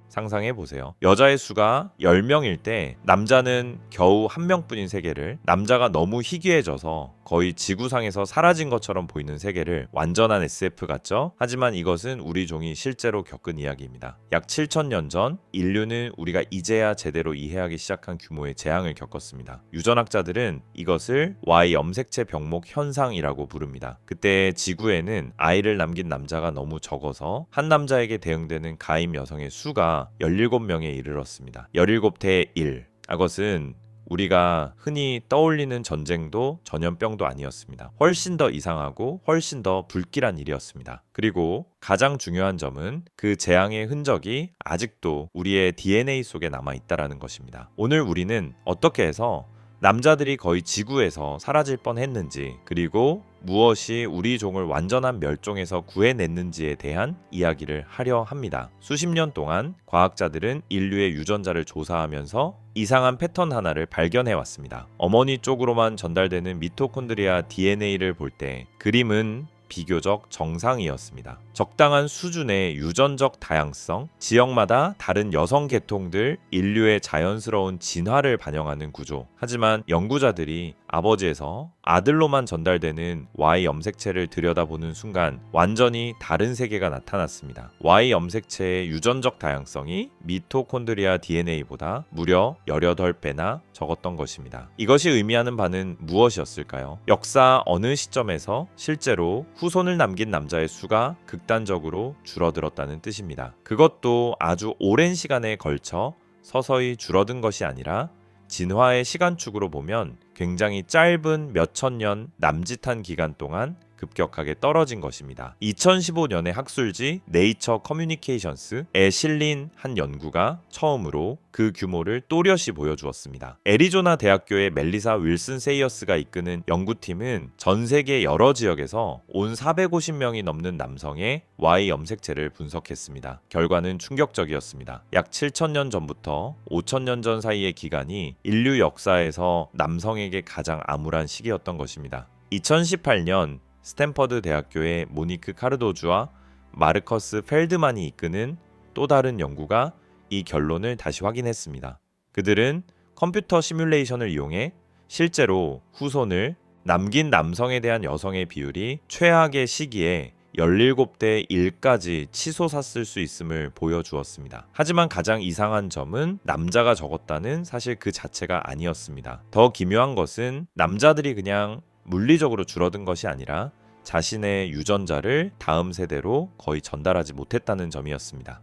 상상해 보세요. 여자의 수가 10명일 때 남자는 겨우 1명뿐인 세계를, 남자가 너무 희귀해져서 거의 지구상에서 사라진 것처럼 보이는 세계를, 완전한 SF 같죠? 하지만 이것은 우리 종이 실제로 겪은 이야기입니다. 약 7,000년 전 인류는 우리가 이제야 제대로 이해하기 시작한 규모의 재앙을 겪었습니다. 유전학자들은 이것을 Y 염색체 병목 현상이라고 부릅니다. 그때 지구에는 아이를 남긴 남자가 너무 적어서 한 남자에게 대응되는 가임 여성의 수가 17명에 이르렀습니다. 17대 1. 이것은 우리가 흔히 떠올리는 전쟁도 전염병도 아니었습니다. 훨씬 더 이상하고 훨씬 더 불길한 일이었습니다. 그리고 가장 중요한 점은 그 재앙의 흔적이 아직도 우리의 DNA 속에 남아있다는 것입니다. 오늘 우리는 어떻게 해서 남자들이 거의 지구에서 사라질 뻔했는지, 그리고 무엇이 우리 종을 완전한 멸종에서 구해냈는지에 대한 이야기를 하려 합니다. 수십 년 동안 과학자들은 인류의 유전자를 조사하면서 이상한 패턴 하나를 발견해 왔습니다. 어머니 쪽으로만 전달되는 미토콘드리아 DNA를 볼 때 그림은 비교적 정상이었습니다. 적당한 수준의 유전적 다양성, 지역마다 다른 여성 계통들, 인류의 자연스러운 진화를 반영하는 구조. 하지만 연구자들이 아버지에서 아들로만 전달되는 Y 염색체를 들여다보는 순간 완전히 다른 세계가 나타났습니다. Y 염색체의 유전적 다양성이 미토콘드리아 DNA보다 무려 18배나 적었던 것입니다. 이것이 의미하는 바는 무엇이었을까요? 역사 어느 시점에서 실제로 후손을 남긴 남자의 수가 극단적으로 줄어들었다는 뜻입니다. 그것도 아주 오랜 시간에 걸쳐 서서히 줄어든 것이 아니라 진화의 시간축으로 보면 굉장히 짧은 몇천 년 남짓한 기간 동안 급격하게 떨어진 것입니다. 2015년에 학술지 네이처 커뮤니케이션스에 실린 한 연구가 처음으로 그 규모를 또렷이 보여주었습니다. 애리조나 대학교의 멜리사 윌슨 세이어스가 이끄는 연구팀은 전 세계 여러 지역에서 온 450명이 넘는 남성의 Y 염색체를 분석했습니다. 결과는 충격적이었습니다. 약 7,000년 전부터 5,000년 전 사이의 기간이 인류 역사에서 남성에게 가장 암울한 시기였던 것입니다. 2018년 스탠퍼드 대학교의 모니크 카르도주와 마르커스 펠드만이 이끄는 또 다른 연구가 이 결론을 다시 확인했습니다. 그들은 컴퓨터 시뮬레이션을 이용해 실제로 후손을 남긴 남성에 대한 여성의 비율이 최악의 시기에 17대 1까지 치솟았을 수 있음을 보여주었습니다. 하지만 가장 이상한 점은 남자가 적었다는 사실 그 자체가 아니었습니다. 더 기묘한 것은 남자들이 그냥 물리적으로 줄어든 것이 아니라 자신의 유전자를 다음 세대로 거의 전달하지 못했다는 점이었습니다.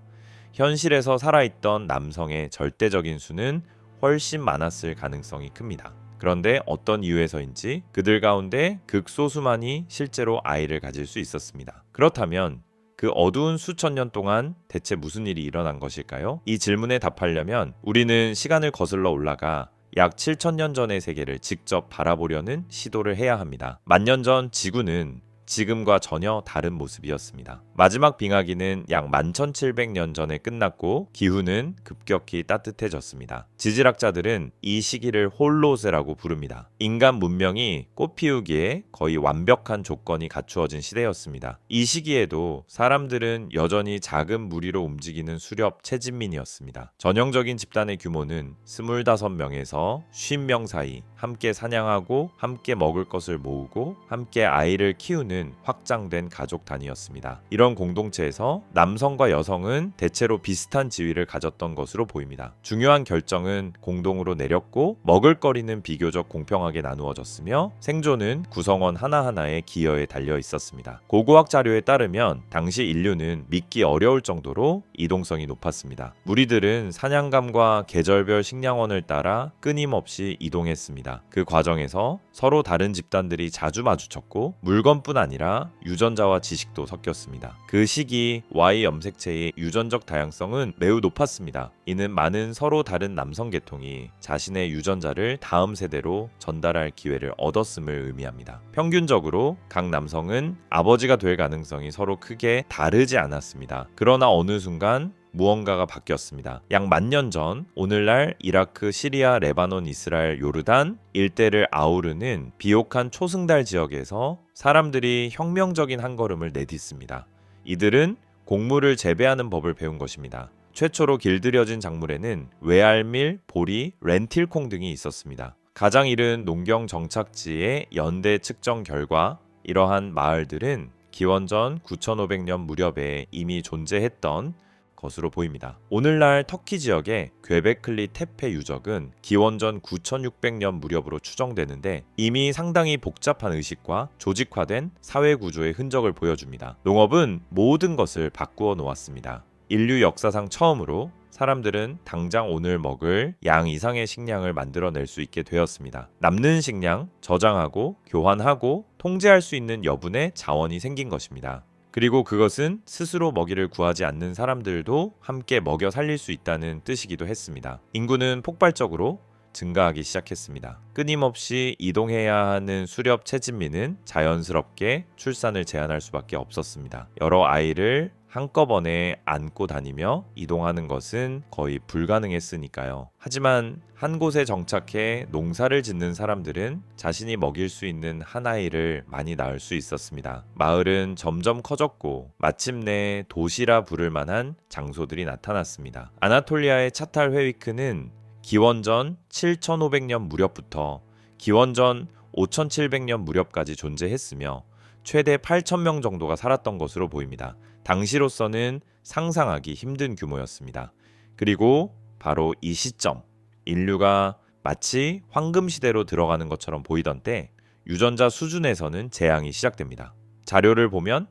현실에서 살아있던 남성의 절대적인 수는 훨씬 많았을 가능성이 큽니다. 그런데 어떤 이유에서인지 그들 가운데 극소수만이 실제로 아이를 가질 수 있었습니다. 그렇다면 그 어두운 수천 년 동안 대체 무슨 일이 일어난 것일까요? 이 질문에 답하려면 우리는 시간을 거슬러 올라가 약 7,000년 전의 세계를 직접 바라보려는 시도를 해야 합니다. 10,000년 전 지구는 지금과 전혀 다른 모습이었습니다. 마지막 빙하기는 약 11,700년 전에 끝났고 기후는 급격히 따뜻해졌습니다. 지질학자들은 이 시기를 홀로세라고 부릅니다. 인간 문명이 꽃피우기에 거의 완벽한 조건이 갖추어진 시대였습니다. 이 시기에도 사람들은 여전히 작은 무리로 움직이는 수렵 채진민이었습니다. 전형적인 집단의 규모는 25명에서 50명 사이, 함께 사냥하고 함께 먹을 것을 모으고 함께 아이를 키우는 확장된 가족 단위였습니다. 이런 공동체에서 남성과 여성은 대체로 비슷한 지위를 가졌던 것으로 보입니다. 중요한 결정은 공동으로 내렸고 먹을거리는 비교적 공평하게 나누어졌으며 생존은 구성원 하나하나의 기여에 달려 있었습니다. 고고학 자료에 따르면 당시 인류는 믿기 어려울 정도로 이동성이 높았습니다. 무리들은 사냥감과 계절별 식량원을 따라 끊임없이 이동했습니다. 그 과정에서 서로 다른 집단들이 자주 마주쳤고 물건뿐 아니라 유전자와 지식도 섞였습니다. 그 시기 Y 염색체의 유전적 다양성은 매우 높았습니다. 이는 많은 서로 다른 남성 계통이 자신의 유전자를 다음 세대로 전달할 기회를 얻었음을 의미합니다. 평균적으로 각 남성은 아버지가 될 가능성이 서로 크게 다르지 않았습니다. 그러나 어느 순간 무언가가 바뀌었습니다. 약 10,000년 전 오늘날 이라크, 시리아, 레바논, 이스라엘, 요르단 일대를 아우르는 비옥한 초승달 지역에서 사람들이 혁명적인 한 걸음을 내딛습니다. 이들은 곡물을 재배하는 법을 배운 것입니다. 최초로 길들여진 작물에는 외알밀, 보리, 렌틸콩 등이 있었습니다. 가장 이른 농경 정착지의 연대 측정 결과 이러한 마을들은 기원전 9500년 무렵에 이미 존재했던 것으로 보입니다. 오늘날 터키 지역의 괴베클리 테페 유적은 기원전 9600년 무렵으로 추정되는데 이미 상당히 복잡한 의식과 조직화된 사회 구조의 흔적을 보여줍니다. 농업은 모든 것을 바꾸어 놓았습니다. 인류 역사상 처음으로 사람들은 당장 오늘 먹을 양 이상의 식량을 만들어낼 수 있게 되었습니다. 남는 식량, 저장하고 교환하고 통제할 수 있는 여분의 자원이 생긴 것입니다. 그리고 그것은 스스로 먹이를 구하지 않는 사람들도 함께 먹여 살릴 수 있다는 뜻이기도 했습니다. 인구는 폭발적으로 증가하기 시작했습니다. 끊임없이 이동해야 하는 수렵 채진민은 자연스럽게 출산을 제한할 수밖에 없었습니다. 여러 아이를 한꺼번에 안고 다니며 이동하는 것은 거의 불가능했으니까요. 하지만 한 곳에 정착해 농사를 짓는 사람들은 자신이 먹일 수 있는 한 아이를 많이 낳을 수 있었습니다. 마을은 점점 커졌고 마침내 도시라 부를 만한 장소들이 나타났습니다. 아나톨리아의 차탈 회위크는 기원전 7500년 무렵부터 기원전 5700년 무렵까지 존재했으며 최대 8000명 정도가 살았던 것으로 보입니다. 당시로서는 상상하기 힘든 규모였습니다. 그리고 바로 이 시점, 인류가 마치 황금 시대로 들어가는 것처럼 보이던 때 유전자 수준에서는 재앙이 시작됩니다. 자료를 보면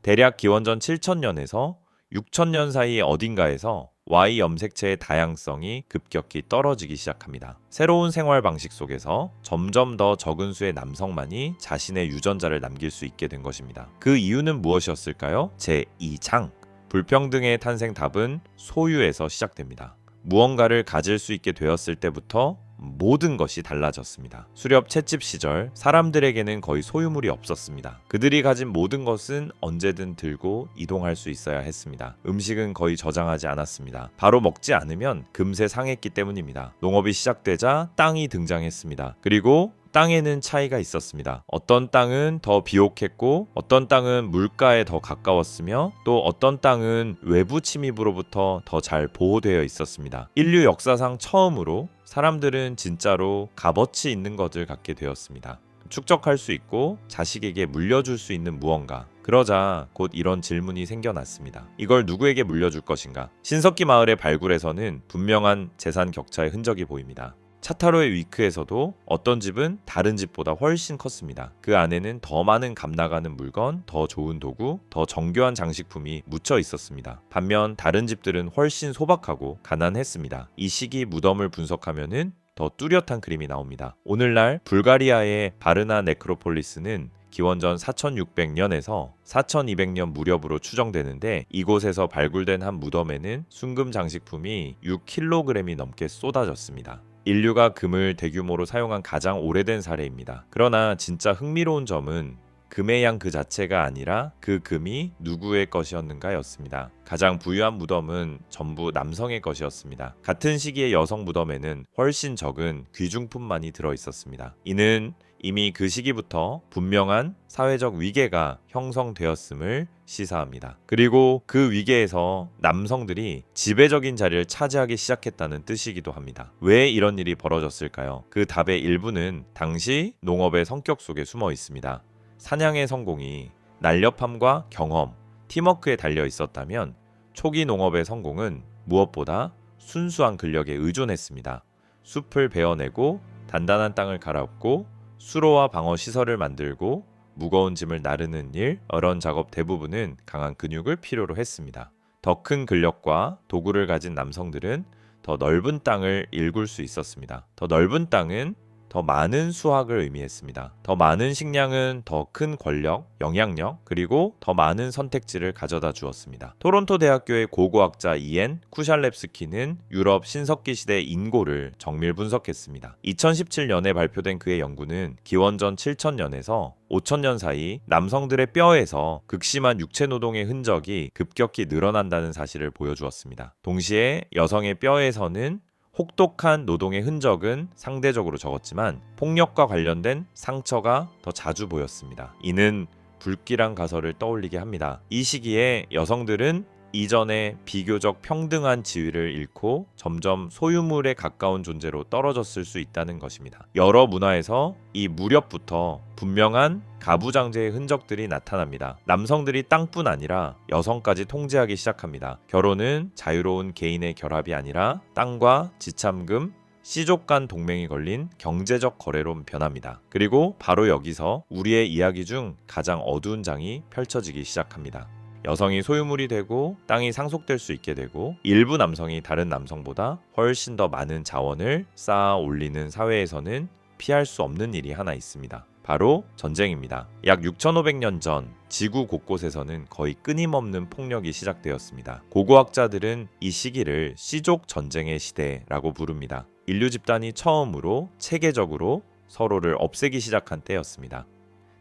대략 기원전 7000년에서 6000년 사이 어딘가에서 Y 염색체의 다양성이 급격히 떨어지기 시작합니다. 새로운 생활 방식 속에서 점점 더 적은 수의 남성만이 자신의 유전자를 남길 수 있게 된 것입니다. 그 이유는 무엇이었을까요? 제2장 불평등의 탄생 답은 소유에서 시작됩니다. 무언가를 가질 수 있게 되었을 때부터 모든 것이 달라졌습니다. 수렵 채집 시절 사람들에게는 거의 소유물이 없었습니다. 그들이 가진 모든 것은 언제든 들고 이동할 수 있어야 했습니다. 음식은 거의 저장하지 않았습니다. 바로 먹지 않으면 금세 상했기 때문입니다. 농업이 시작되자 땅이 등장했습니다. 그리고 땅에는 차이가 있었습니다. 어떤 땅은 더 비옥했고 어떤 땅은 물가에 더 가까웠으며 또 어떤 땅은 외부 침입으로부터 더 잘 보호되어 있었습니다. 인류 역사상 처음으로 사람들은 진짜로 값어치 있는 것을 갖게 되었습니다. 축적할 수 있고 자식에게 물려줄 수 있는 무언가. 그러자 곧 이런 질문이 생겨났습니다. 이걸 누구에게 물려줄 것인가? 신석기 마을의 발굴에서는 분명한 재산 격차의 흔적이 보입니다. 차타로의 위크에서도 어떤 집은 다른 집보다 훨씬 컸습니다. 그 안에는 더 많은 값 나가는 물건, 더 좋은 도구, 더 정교한 장식품이 묻혀 있었습니다. 반면 다른 집들은 훨씬 소박하고 가난했습니다. 이 시기 무덤을 분석하면은 더 뚜렷한 그림이 나옵니다. 오늘날 불가리아의 바르나 네크로폴리스는 기원전 4600년에서 4200년 무렵으로 추정되는데 이곳에서 발굴된 한 무덤에는 순금 장식품이 6kg이 넘게 쏟아졌습니다. 인류가 금을 대규모로 사용한 가장 오래된 사례입니다. 그러나 진짜 흥미로운 점은 금의 양 그 자체가 아니라 그 금이 누구의 것이었는가였습니다. 가장 부유한 무덤은 전부 남성의 것이었습니다. 같은 시기의 여성 무덤에는 훨씬 적은 귀중품만이 들어있었습니다. 이는 이미 그 시기부터 분명한 사회적 위계가 형성되었음을 시사합니다. 그리고 그 위계에서 남성들이 지배적인 자리를 차지하기 시작했다는 뜻이기도 합니다. 왜 이런 일이 벌어졌을까요? 그 답의 일부는 당시 농업의 성격 속에 숨어 있습니다. 사냥의 성공이 날렵함과 경험, 팀워크에 달려 있었다면 초기 농업의 성공은 무엇보다 순수한 근력에 의존했습니다. 숲을 베어내고 단단한 땅을 갈아엎고 수로와 방어 시설을 만들고 무거운 짐을 나르는 일, 이런 작업 대부분은 강한 근육을 필요로 했습니다. 더 큰 근력과 도구를 가진 남성들은 더 넓은 땅을 일굴 수 있었습니다. 더 넓은 땅은 더 많은 수확을 의미했습니다. 더 많은 식량은 더 큰 권력, 영향력, 그리고 더 많은 선택지를 가져다 주었습니다. 토론토 대학교의 고고학자 이엔 쿠샬렙스키는 유럽 신석기 시대 인고를 정밀 분석했습니다. 2017년에 발표된 그의 연구는 기원전 7000년에서 5000년 사이 남성들의 뼈에서 극심한 육체 노동의 흔적이 급격히 늘어난다는 사실을 보여주었습니다. 동시에 여성의 뼈에서는 혹독한 노동의 흔적은 상대적으로 적었지만 폭력과 관련된 상처가 더 자주 보였습니다. 이는 불길한 가설을 떠올리게 합니다. 이 시기에 여성들은 이전에 비교적 평등한 지위를 잃고 점점 소유물에 가까운 존재로 떨어졌을 수 있다는 것입니다. 여러 문화에서 이 무렵부터 분명한 가부장제의 흔적들이 나타납니다. 남성들이 땅뿐 아니라 여성까지 통제하기 시작합니다. 결혼은 자유로운 개인의 결합이 아니라 땅과 지참금, 씨족 간 동맹이 걸린 경제적 거래로 변합니다. 그리고 바로 여기서 우리의 이야기 중 가장 어두운 장이 펼쳐지기 시작합니다. 여성이 소유물이 되고 땅이 상속될 수 있게 되고 일부 남성이 다른 남성보다 훨씬 더 많은 자원을 쌓아 올리는 사회에서는 피할 수 없는 일이 하나 있습니다. 바로 전쟁입니다. 약 6,500년 전 지구 곳곳에서는 거의 끊임없는 폭력이 시작되었습니다. 고고학자들은 이 시기를 씨족 전쟁의 시대라고 부릅니다. 인류 집단이 처음으로 체계적으로 서로를 없애기 시작한 때였습니다.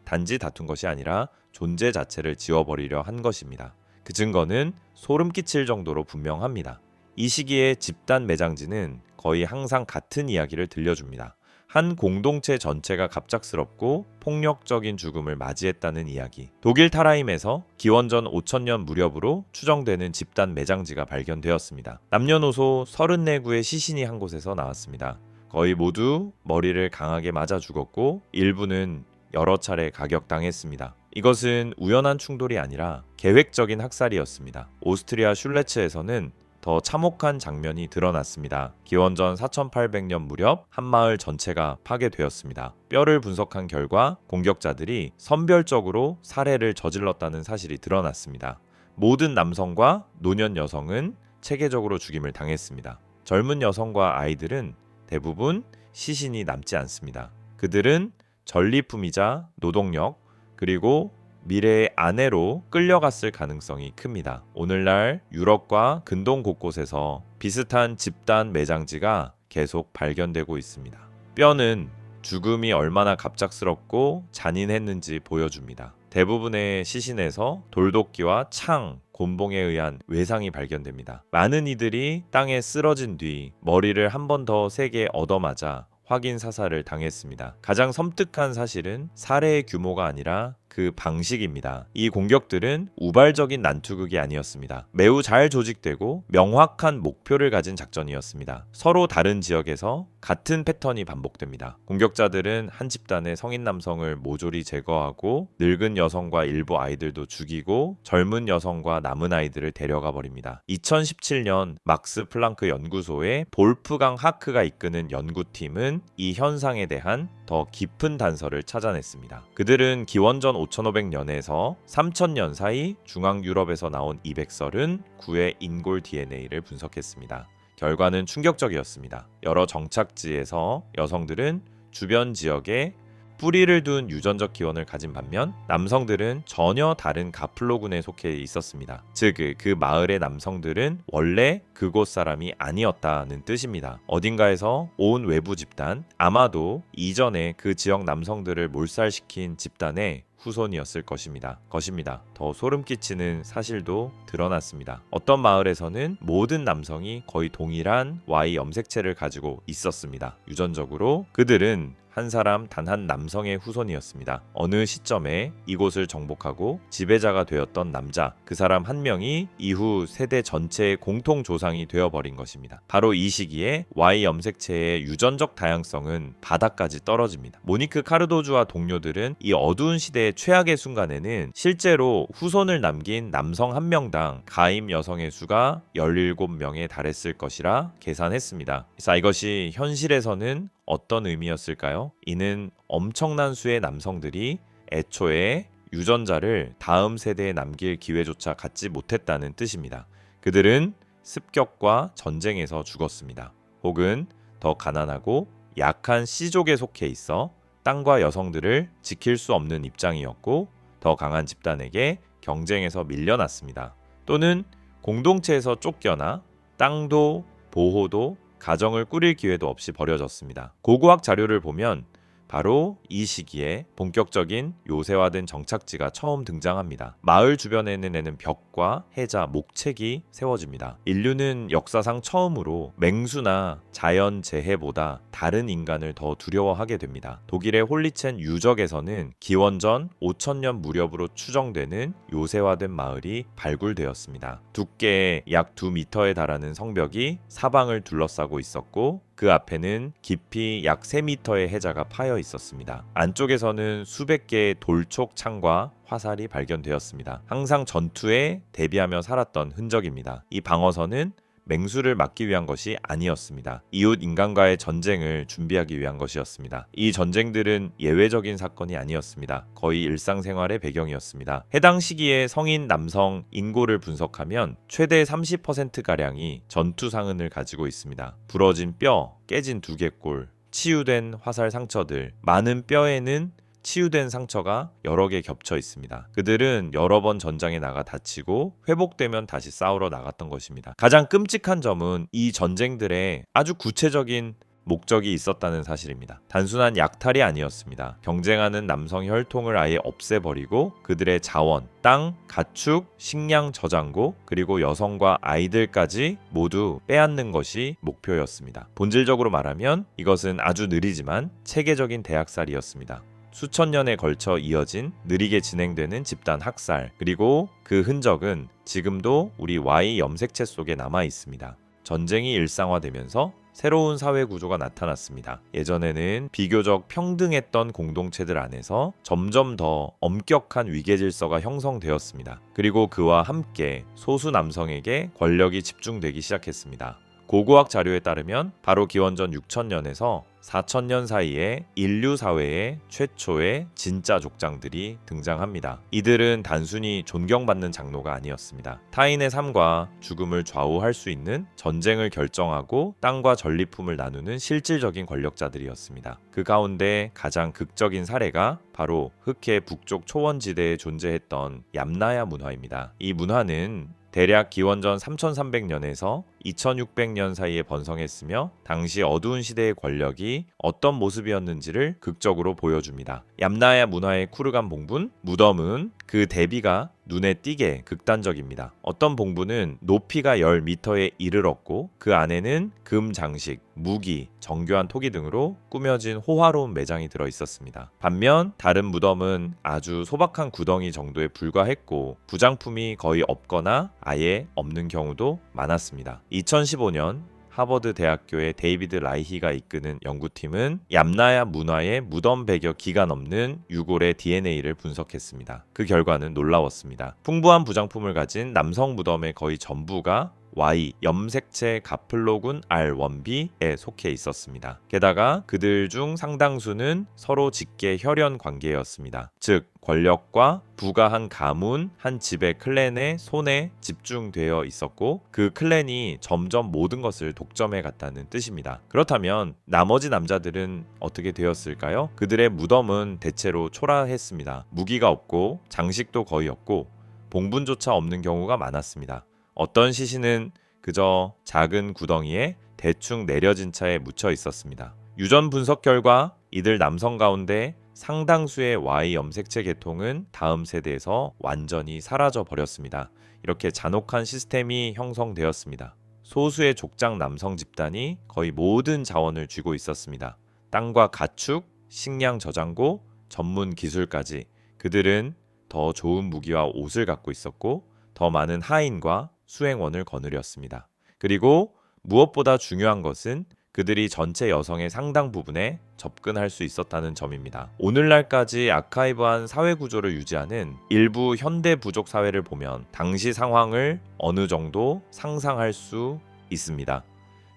단지 다툰 것이 아니라 존재 자체를 지워버리려 한 것입니다. 그 증거는 소름 끼칠 정도로 분명합니다. 이 시기의 집단 매장지는 거의 항상 같은 이야기를 들려줍니다. 한 공동체 전체가 갑작스럽고 폭력적인 죽음을 맞이했다는 이야기. 독일 타라임에서 기원전 5000년 무렵으로 추정되는 집단 매장지가 발견되었습니다. 남녀노소 34구의 시신이 한 곳에서 나왔습니다. 거의 모두 머리를 강하게 맞아 죽었고 일부는 여러 차례 가격당했습니다. 이것은 우연한 충돌이 아니라 계획적인 학살이었습니다. 오스트리아 슐레츠에서는 더 참혹한 장면이 드러났습니다. 기원전 4800년 무렵 한 마을 전체가 파괴되었습니다. 뼈를 분석한 결과 공격자들이 선별적으로 살해를 저질렀다는 사실이 드러났습니다. 모든 남성과 노년 여성은 체계적으로 죽임을 당했습니다. 젊은 여성과 아이들은 대부분 시신이 남지 않습니다. 그들은 전리품이자 노동력 그리고 미래의 아내로 끌려갔을 가능성이 큽니다. 오늘날 유럽과 근동 곳곳에서 비슷한 집단 매장지가 계속 발견되고 있습니다. 뼈는 죽음이 얼마나 갑작스럽고 잔인했는지 보여줍니다. 대부분의 시신에서 돌도끼와 창, 곤봉에 의한 외상이 발견됩니다. 많은 이들이 땅에 쓰러진 뒤 머리를 한 번 더 세게 얻어맞아 확인 사살을 당했습니다. 가장 섬뜩한 사실은 살해의 규모가 아니라 그 방식입니다. 이 공격들은 우발적인 난투극이 아니었습니다. 매우 잘 조직되고 명확한 목표를 가진 작전이었습니다. 서로 다른 지역에서 같은 패턴이 반복됩니다. 공격자들은 한 집단의 성인 남성을 모조리 제거하고 늙은 여성과 일부 아이들도 죽이고 젊은 여성과 남은 아이들을 데려가 버립니다. 2017년 막스 플랑크 연구소의 볼프강 하크가 이끄는 연구팀은 이 현상에 대한 더 깊은 단서를 찾아냈습니다. 그들은 기원전 5500년에서 3000년 사이 중앙 유럽에서 나온 239의 인골 DNA를 분석했습니다. 결과는 충격적이었습니다. 여러 정착지에서 여성들은 주변 지역에 뿌리를 둔 유전적 기원을 가진 반면 남성들은 전혀 다른 가플로군에 속해 있었습니다. 즉, 그 마을의 남성들은 원래 그곳 사람이 아니었다는 뜻입니다. 어딘가에서 온 외부 집단, 아마도 이전에 그 지역 남성들을 몰살시킨 집단의 후손이었을 것입니다. 더 소름 끼치는 사실도 드러났습니다. 어떤 마을에서는 모든 남성이 거의 동일한 Y 염색체를 가지고 있었습니다. 유전적으로 그들은 한 사람 단 한 남성의 후손이었습니다. 어느 시점에 이곳을 정복하고 지배자가 되었던 남자, 그 사람 한 명이 이후 세대 전체의 공통 조상이 되어버린 것입니다. 바로 이 시기에 Y 염색체의 유전적 다양성은 바닥까지 떨어집니다. 모니크 카르도주와 동료들은 이 어두운 시대의 최악의 순간에는 실제로 후손을 남긴 남성 한 명당 가임 여성의 수가 17명에 달했을 것이라 계산했습니다. 자, 이것이 현실에서는 어떤 의미였을까요? 이는 엄청난 수의 남성들이 애초에 유전자를 다음 세대에 남길 기회조차 갖지 못했다는 뜻입니다. 그들은 습격과 전쟁에서 죽었습니다. 혹은 더 가난하고 약한 씨족에 속해 있어 땅과 여성들을 지킬 수 없는 입장이었고 더 강한 집단에게 경쟁에서 밀려났습니다. 또는 공동체에서 쫓겨나 땅도 보호도 가정을 꾸릴 기회도 없이 버려졌습니다. 고고학 자료를 보면 바로 이 시기에 본격적인 요새화된 정착지가 처음 등장합니다. 마을 주변에는 벽과 해자, 목책이 세워집니다. 인류는 역사상 처음으로 맹수나 자연 재해보다 다른 인간을 더 두려워하게 됩니다. 독일의 홀리첸 유적에서는 기원전 5000년 무렵으로 추정되는 요새화된 마을이 발굴되었습니다. 두께에 약 2m에 달하는 성벽이 사방을 둘러싸고 있었고 그 앞에는 깊이 약 3m의 해자가 파여 있었습니다. 안쪽에서는 수백 개의 돌촉 창과 화살이 발견되었습니다. 항상 전투에 대비하며 살았던 흔적입니다. 이 방어선은 맹수를 막기 위한 것이 아니었습니다. 이웃 인간과의 전쟁을 준비하기 위한 것이었습니다. 이 전쟁들은 예외적인 사건이 아니었습니다. 거의 일상생활의 배경이었습니다. 해당 시기의 성인 남성 인고를 분석하면 최대 30%가량이 전투 상흔을 가지고 있습니다. 부러진 뼈, 깨진 두개골, 치유된 화살 상처들, 많은 뼈에는 치유된 상처가 여러 개 겹쳐 있습니다. 그들은 여러 번 전장에 나가 다치고 회복되면 다시 싸우러 나갔던 것입니다. 가장 끔찍한 점은 이 전쟁들에 아주 구체적인 목적이 있었다는 사실입니다. 단순한 약탈이 아니었습니다. 경쟁하는 남성 혈통을 아예 없애버리고 그들의 자원, 땅, 가축, 식량 저장고, 그리고 여성과 아이들까지 모두 빼앗는 것이 목표였습니다. 본질적으로 말하면 이것은 아주 느리지만 체계적인 대학살이었습니다. 수천 년에 걸쳐 이어진 느리게 진행되는 집단 학살, 그리고 그 흔적은 지금도 우리 Y 염색체 속에 남아 있습니다. 전쟁이 일상화되면서 새로운 사회 구조가 나타났습니다. 예전에는 비교적 평등했던 공동체들 안에서 점점 더 엄격한 위계 질서가 형성되었습니다. 그리고 그와 함께 소수 남성에게 권력이 집중되기 시작했습니다. 고고학 자료에 따르면 바로 기원전 6000년에서 4000년 사이에 인류 사회의 최초의 진짜 족장들이 등장합니다. 이들은 단순히 존경받는 장로가 아니었습니다. 타인의 삶과 죽음을 좌우할 수 있는 전쟁을 결정하고 땅과 전리품을 나누는 실질적인 권력자들이었습니다. 그 가운데 가장 극적인 사례가 바로 흑해 북쪽 초원지대에 존재했던 얌나야 문화입니다. 이 문화는 대략 기원전 3300년에서 2600년 사이에 번성했으며 당시 어두운 시대의 권력이 어떤 모습이었는지를 극적으로 보여줍니다. 얌나야 문화의 쿠르간 봉분, 무덤은 그 대비가 눈에 띄게 극단적입니다. 어떤 봉분은 높이가 10m에 이르렀고 그 안에는 금 장식, 무기, 정교한 토기 등으로 꾸며진 호화로운 매장이 들어 있었습니다. 반면 다른 무덤은 아주 소박한 구덩이 정도에 불과했고 부장품이 거의 없거나 아예 없는 경우도 많았습니다. 2015년 하버드 대학교의 데이비드 라이히가 이끄는 연구팀은 얌나야 문화의 무덤 100여 기가 넘는 유골의 DNA를 분석했습니다. 그 결과는 놀라웠습니다. 풍부한 부장품을 가진 남성 무덤의 거의 전부가 Y 염색체 가플로군 R1b에 속해 있었습니다. 게다가 그들 중 상당수는 서로 직계 혈연 관계였습니다. 즉 권력과 부가 한 가문, 한 집의 클랜의 손에 집중되어 있었고 그 클랜이 점점 모든 것을 독점해 갔다는 뜻입니다. 그렇다면 나머지 남자들은 어떻게 되었을까요? 그들의 무덤은 대체로 초라했습니다. 무기가 없고 장식도 거의 없고 봉분조차 없는 경우가 많았습니다. 어떤 시신은 그저 작은 구덩이에 대충 내려진 차에 묻혀 있었습니다. 유전 분석 결과 이들 남성 가운데 상당수의 Y 염색체 계통은 다음 세대에서 완전히 사라져 버렸습니다. 이렇게 잔혹한 시스템이 형성되었습니다. 소수의 족장 남성 집단이 거의 모든 자원을 쥐고 있었습니다. 땅과 가축, 식량 저장고, 전문 기술까지 그들은 더 좋은 무기와 옷을 갖고 있었고 더 많은 하인과 수행원을 거느렸습니다. 그리고 무엇보다 중요한 것은 그들이 전체 여성의 상당 부분에 접근할 수 있었다는 점입니다. 오늘날까지 아카이브한 사회 구조를 유지하는 일부 현대 부족 사회를 보면 당시 상황을 어느 정도 상상할 수 있습니다.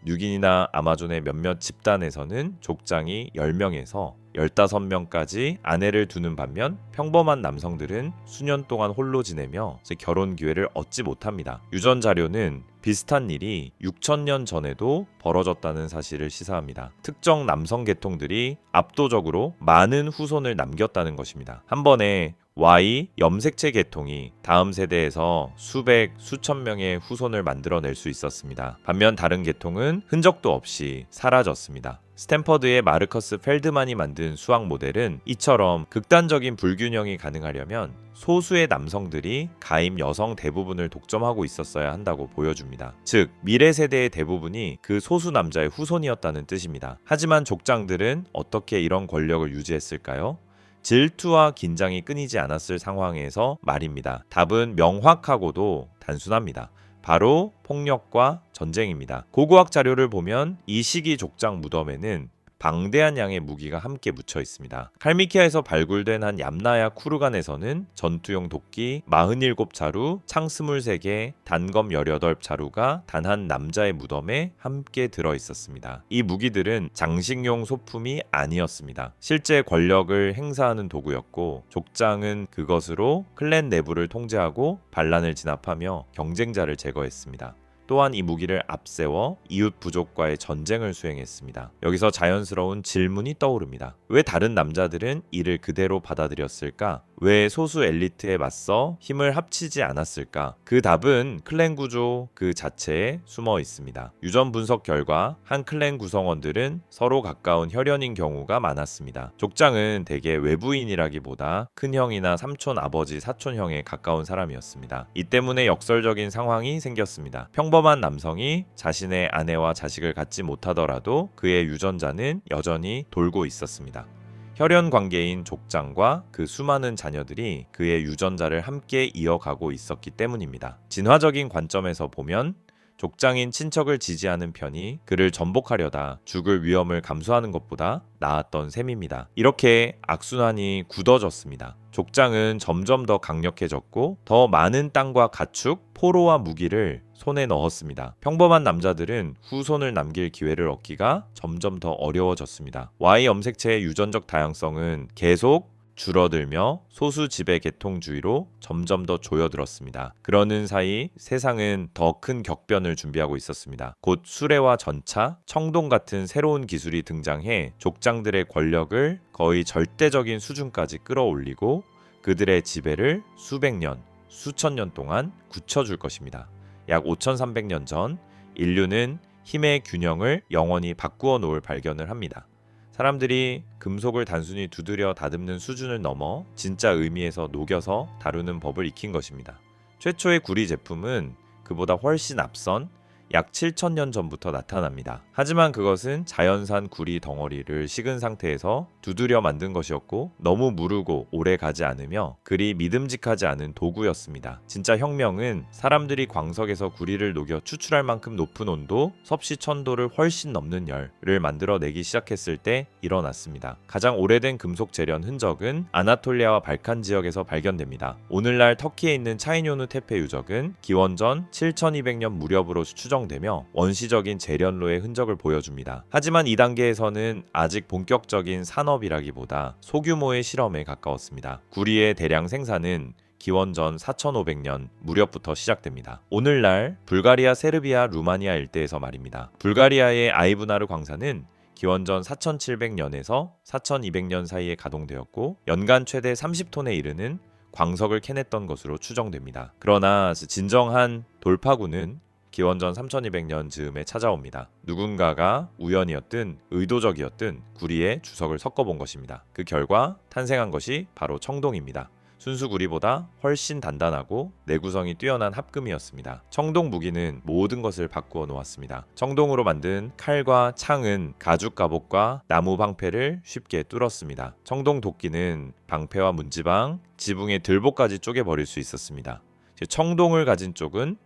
뉴기니나 아마존의 몇몇 집단에서는 족장이 10명에서 15명까지 아내를 두는 반면 평범한 남성들은 수년 동안 홀로 지내며 결혼 기회를 얻지 못합니다. 유전 자료는 비슷한 일이 6000년 전에도 벌어졌다는 사실을 시사합니다. 특정 남성 계통들이 압도적으로 많은 후손을 남겼다는 것입니다. 한 번에 Y 염색체 계통이 다음 세대에서 수백, 수천 명의 후손을 만들어낼 수 있었습니다. 반면 다른 계통은 흔적도 없이 사라졌습니다. 스탠퍼드의 마르커스 펠드만이 만든 수학 모델은 이처럼 극단적인 불균형이 가능하려면 소수의 남성들이 가임 여성 대부분을 독점하고 있었어야 한다고 보여줍니다. 즉, 미래 세대의 대부분이 그 소수 남자의 후손이었다는 뜻입니다. 하지만 족장들은 어떻게 이런 권력을 유지했을까요? 질투와 긴장이 끊이지 않았을 상황에서 말입니다. 답은 명확하고도 단순합니다. 바로 폭력과 전쟁입니다. 고고학 자료를 보면 이 시기 족장 무덤에는 방대한 양의 무기가 함께 묻혀 있습니다. 칼미키아에서 발굴된 한 얌나야 쿠르간에서는 전투용 도끼 47자루, 창 23개, 단검 18자루가 단 한 남자의 무덤에 함께 들어 있었습니다. 이 무기들은 장식용 소품이 아니었습니다. 실제 권력을 행사하는 도구였고, 족장은 그것으로 클랜 내부를 통제하고 반란을 진압하며 경쟁자를 제거했습니다. 또한 이 무기를 앞세워 이웃 부족과의 전쟁을 수행했습니다. 여기서 자연스러운 질문이 떠오릅니다. 왜 다른 남자들은 이를 그대로 받아들였을까? 왜 소수 엘리트에 맞서 힘을 합치지 않았을까? 그 답은 클랜 구조 그 자체에 숨어 있습니다. 유전 분석 결과 한 클랜 구성원들은 서로 가까운 혈연인 경우가 많았습니다. 족장은 대개 외부인이라기보다 큰형이나 삼촌 아버지 사촌형에 가까운 사람이었습니다. 이 때문에 역설적인 상황이 생겼습니다. 평범한 남성이 자신의 아내와 자식을 갖지 못하더라도 그의 유전자는 여전히 돌고 있었습니다. 혈연 관계인 족장과 그 수많은 자녀들이 그의 유전자를 함께 이어가고 있었기 때문입니다. 진화적인 관점에서 보면 족장인 친척을 지지하는 편이 그를 전복하려다 죽을 위험을 감수하는 것보다 나았던 셈입니다. 이렇게 악순환이 굳어졌습니다. 족장은 점점 더 강력해졌고 더 많은 땅과 가축, 포로와 무기를 손에 넣었습니다. 평범한 남자들은 후손을 남길 기회를 얻기가 점점 더 어려워졌습니다. Y 염색체의 유전적 다양성은 계속 줄어들며 소수 지배 계통주의로 점점 더 조여들었습니다. 그러는 사이 세상은 더 큰 격변을 준비하고 있었습니다. 곧 수레와 전차, 청동 같은 새로운 기술이 등장해 족장들의 권력을 거의 절대적인 수준까지 끌어올리고 그들의 지배를 수백 년, 수천 년 동안 굳혀줄 것입니다. 약 5300년 전 인류는 힘의 균형을 영원히 바꾸어 놓을 발견을 합니다. 사람들이 금속을 단순히 두드려 다듬는 수준을 넘어 진짜 의미에서 녹여서 다루는 법을 익힌 것입니다. 최초의 구리 제품은 그보다 훨씬 앞선 약 7000년 전부터 나타납니다. 하지만 그것은 자연산 구리 덩어리를 식은 상태에서 두드려 만든 것이었고 너무 무르고 오래 가지 않으며 그리 믿음직하지 않은 도구였습니다. 진짜 혁명은 사람들이 광석에서 구리를 녹여 추출할 만큼 높은 온도, 섭씨 1000도를 훨씬 넘는 열을 만들어내기 시작했을 때 일어났습니다. 가장 오래된 금속 재련 흔적은 아나톨리아와 발칸 지역에서 발견됩니다. 오늘날 터키에 있는 차이뇨누 테페 유적은 기원전 7200년 무렵으로 추정되며 원시적인 재련로의 흔적을 보여줍니다. 하지만 이 단계에서는 아직 본격적인 산업이라기보다 소규모의 실험에 가까웠습니다. 구리의 대량 생산은 기원전 4500년 무렵부터 시작됩니다. 오늘날 불가리아, 세르비아, 루마니아 일대에서 말입니다. 불가리아의 아이브나르 광산은 기원전 4700년에서 4200년 사이에 가동되었고 연간 최대 30톤에 이르는 광석을 캐냈던 것으로 추정됩니다. 그러나 진정한 돌파구는 기원전 3200년 즈음에 찾아옵니다. 누군가가 우연이었든 의도적이었든 구리에 주석을 섞어본 것입니다. 그 결과 탄생한 것이 바로 청동입니다. 순수 구리보다 훨씬 단단하고 내구성이 뛰어난 합금이었습니다. 청동 무기는 모든 것을 바꾸어 놓았습니다. 청동으로 만든 칼과 창은 가죽 갑옷과 나무 방패를 쉽게 뚫었습니다. 청동 도끼는 방패와 문지방, 지붕의 들보까지 쪼개버릴 수 있었습니다. 청동을 가진 쪽은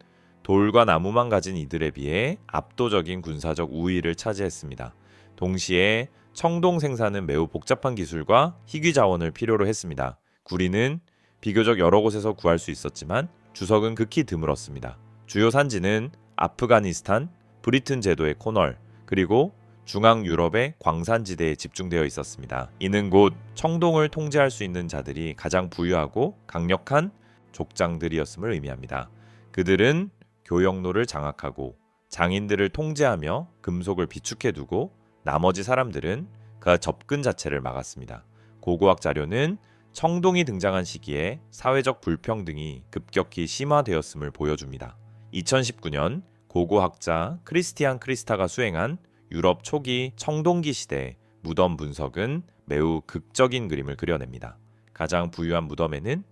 돌과 나무만 가진 이들에 비해 압도적인 군사적 우위를 차지했습니다. 동시에 청동 생산은 매우 복잡한 기술과 희귀 자원을 필요로 했습니다. 구리는 비교적 여러 곳에서 구할 수 있었지만 주석은 극히 드물었습니다. 주요 산지는 아프가니스탄, 브리튼 제도의 코널, 그리고 중앙 유럽의 광산지대에 집중되어 있었습니다. 이는 곧 청동을 통제할 수 있는 자들이 가장 부유하고 강력한 족장들이었음을 의미합니다. 그들은 교역로를 장악하고 장인들을 통제하며 금속을 비축해두고 나머지 사람들은 그 접근 자체를 막았습니다. 고고학 자료는 청동이 등장한 시기에 사회적 불평등이 급격히 심화되었음을 보여줍니다. 2019년 고고학자 크리스티안 크리스타가 수행한 유럽 초기 청동기 시대 무덤 분석은 매우 극적인 그림을 그려냅니다. 가장 부유한 무덤에는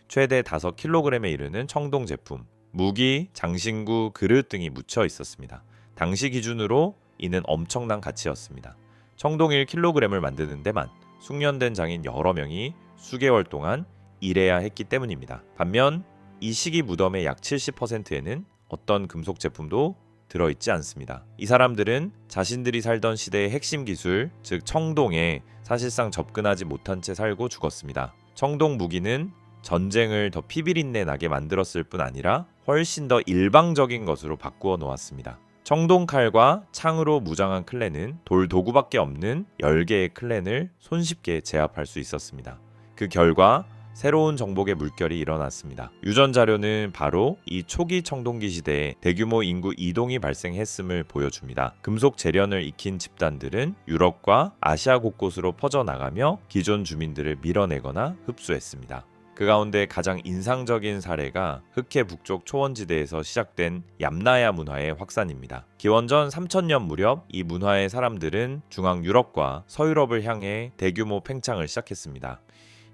최대 5kg에 이르는 청동 제품, 무기, 장신구, 그릇 등이 묻혀 있었습니다. 당시 기준으로 이는 엄청난 가치였습니다. 청동 1kg을 만드는 데만 숙련된 장인 여러 명이 수개월 동안 일해야 했기 때문입니다. 반면 이 시기 무덤의 약 70%에는 어떤 금속 제품도 들어있지 않습니다. 이 사람들은 자신들이 살던 시대의 핵심 기술, 즉 청동에 사실상 접근하지 못한 채 살고 죽었습니다. 청동 무기는 전쟁을 더 피비린내 나게 만들었을 뿐 아니라 훨씬 더 일방적인 것으로 바꾸어 놓았습니다. 청동 칼과 창으로 무장한 클랜은 돌 도구밖에 없는 10개의 클랜을 손쉽게 제압할 수 있었습니다. 그 결과 새로운 정복의 물결이 일어났습니다. 유전 자료는 바로 이 초기 청동기 시대에 대규모 인구 이동이 발생했음을 보여줍니다. 금속 재련을 익힌 집단들은 유럽과 아시아 곳곳으로 퍼져나가며 기존 주민들을 밀어내거나 흡수했습니다. 그 가운데 가장 인상적인 사례가 흑해 북쪽 초원지대에서 시작된 얌나야 문화의 확산입니다. 기원전 3000년 무렵 이 문화의 사람들은 중앙 유럽과 서유럽을 향해 대규모 팽창을 시작했습니다.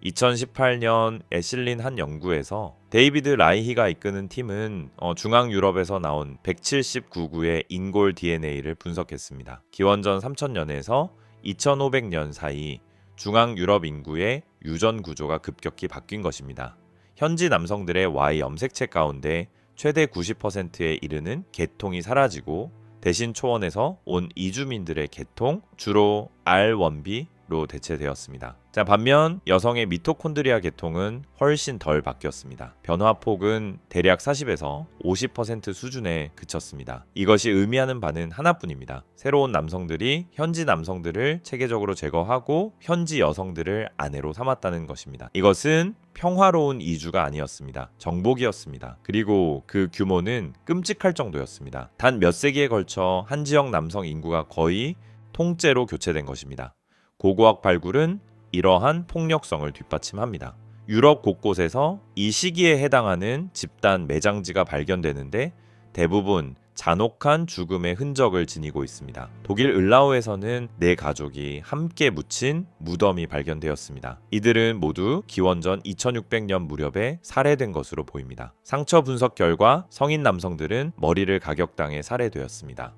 2018년 애실린 한 연구에서 데이비드 라이히가 이끄는 팀은 중앙 유럽에서 나온 179구의 인골 DNA를 분석했습니다. 기원전 3000년에서 2500년 사이 중앙 유럽 인구의 유전 구조가 급격히 바뀐 것입니다. 현지 남성들의 Y 염색체 가운데 최대 90%에 이르는 계통이 사라지고 대신 초원에서 온 이주민들의 계통, 주로 R1b로 대체되었습니다. 반면 여성의 미토콘드리아 계통은 훨씬 덜 바뀌었습니다. 변화폭은 대략 40에서 50% 수준에 그쳤습니다. 이것이 의미하는 바는 하나뿐입니다. 새로운 남성들이 현지 남성들을 체계적으로 제거하고 현지 여성들을 아내로 삼았다는 것입니다. 이것은 평화로운 이주가 아니었습니다. 정복이었습니다. 그리고 그 규모는 끔찍할 정도였습니다. 단 몇 세기에 걸쳐 한 지역 남성 인구가 거의 통째로 교체된 것입니다. 고고학 발굴은 이러한 폭력성을 뒷받침합니다. 유럽 곳곳에서 이 시기에 해당하는 집단 매장지가 발견되는데 대부분 잔혹한 죽음의 흔적을 지니고 있습니다. 독일 을라우에서는 4가족이 함께 묻힌 무덤이 발견되었습니다. 이들은 모두 기원전 2600년 무렵에 살해된 것으로 보입니다. 상처 분석 결과 성인 남성들은 머리를 가격당해 살해되었습니다.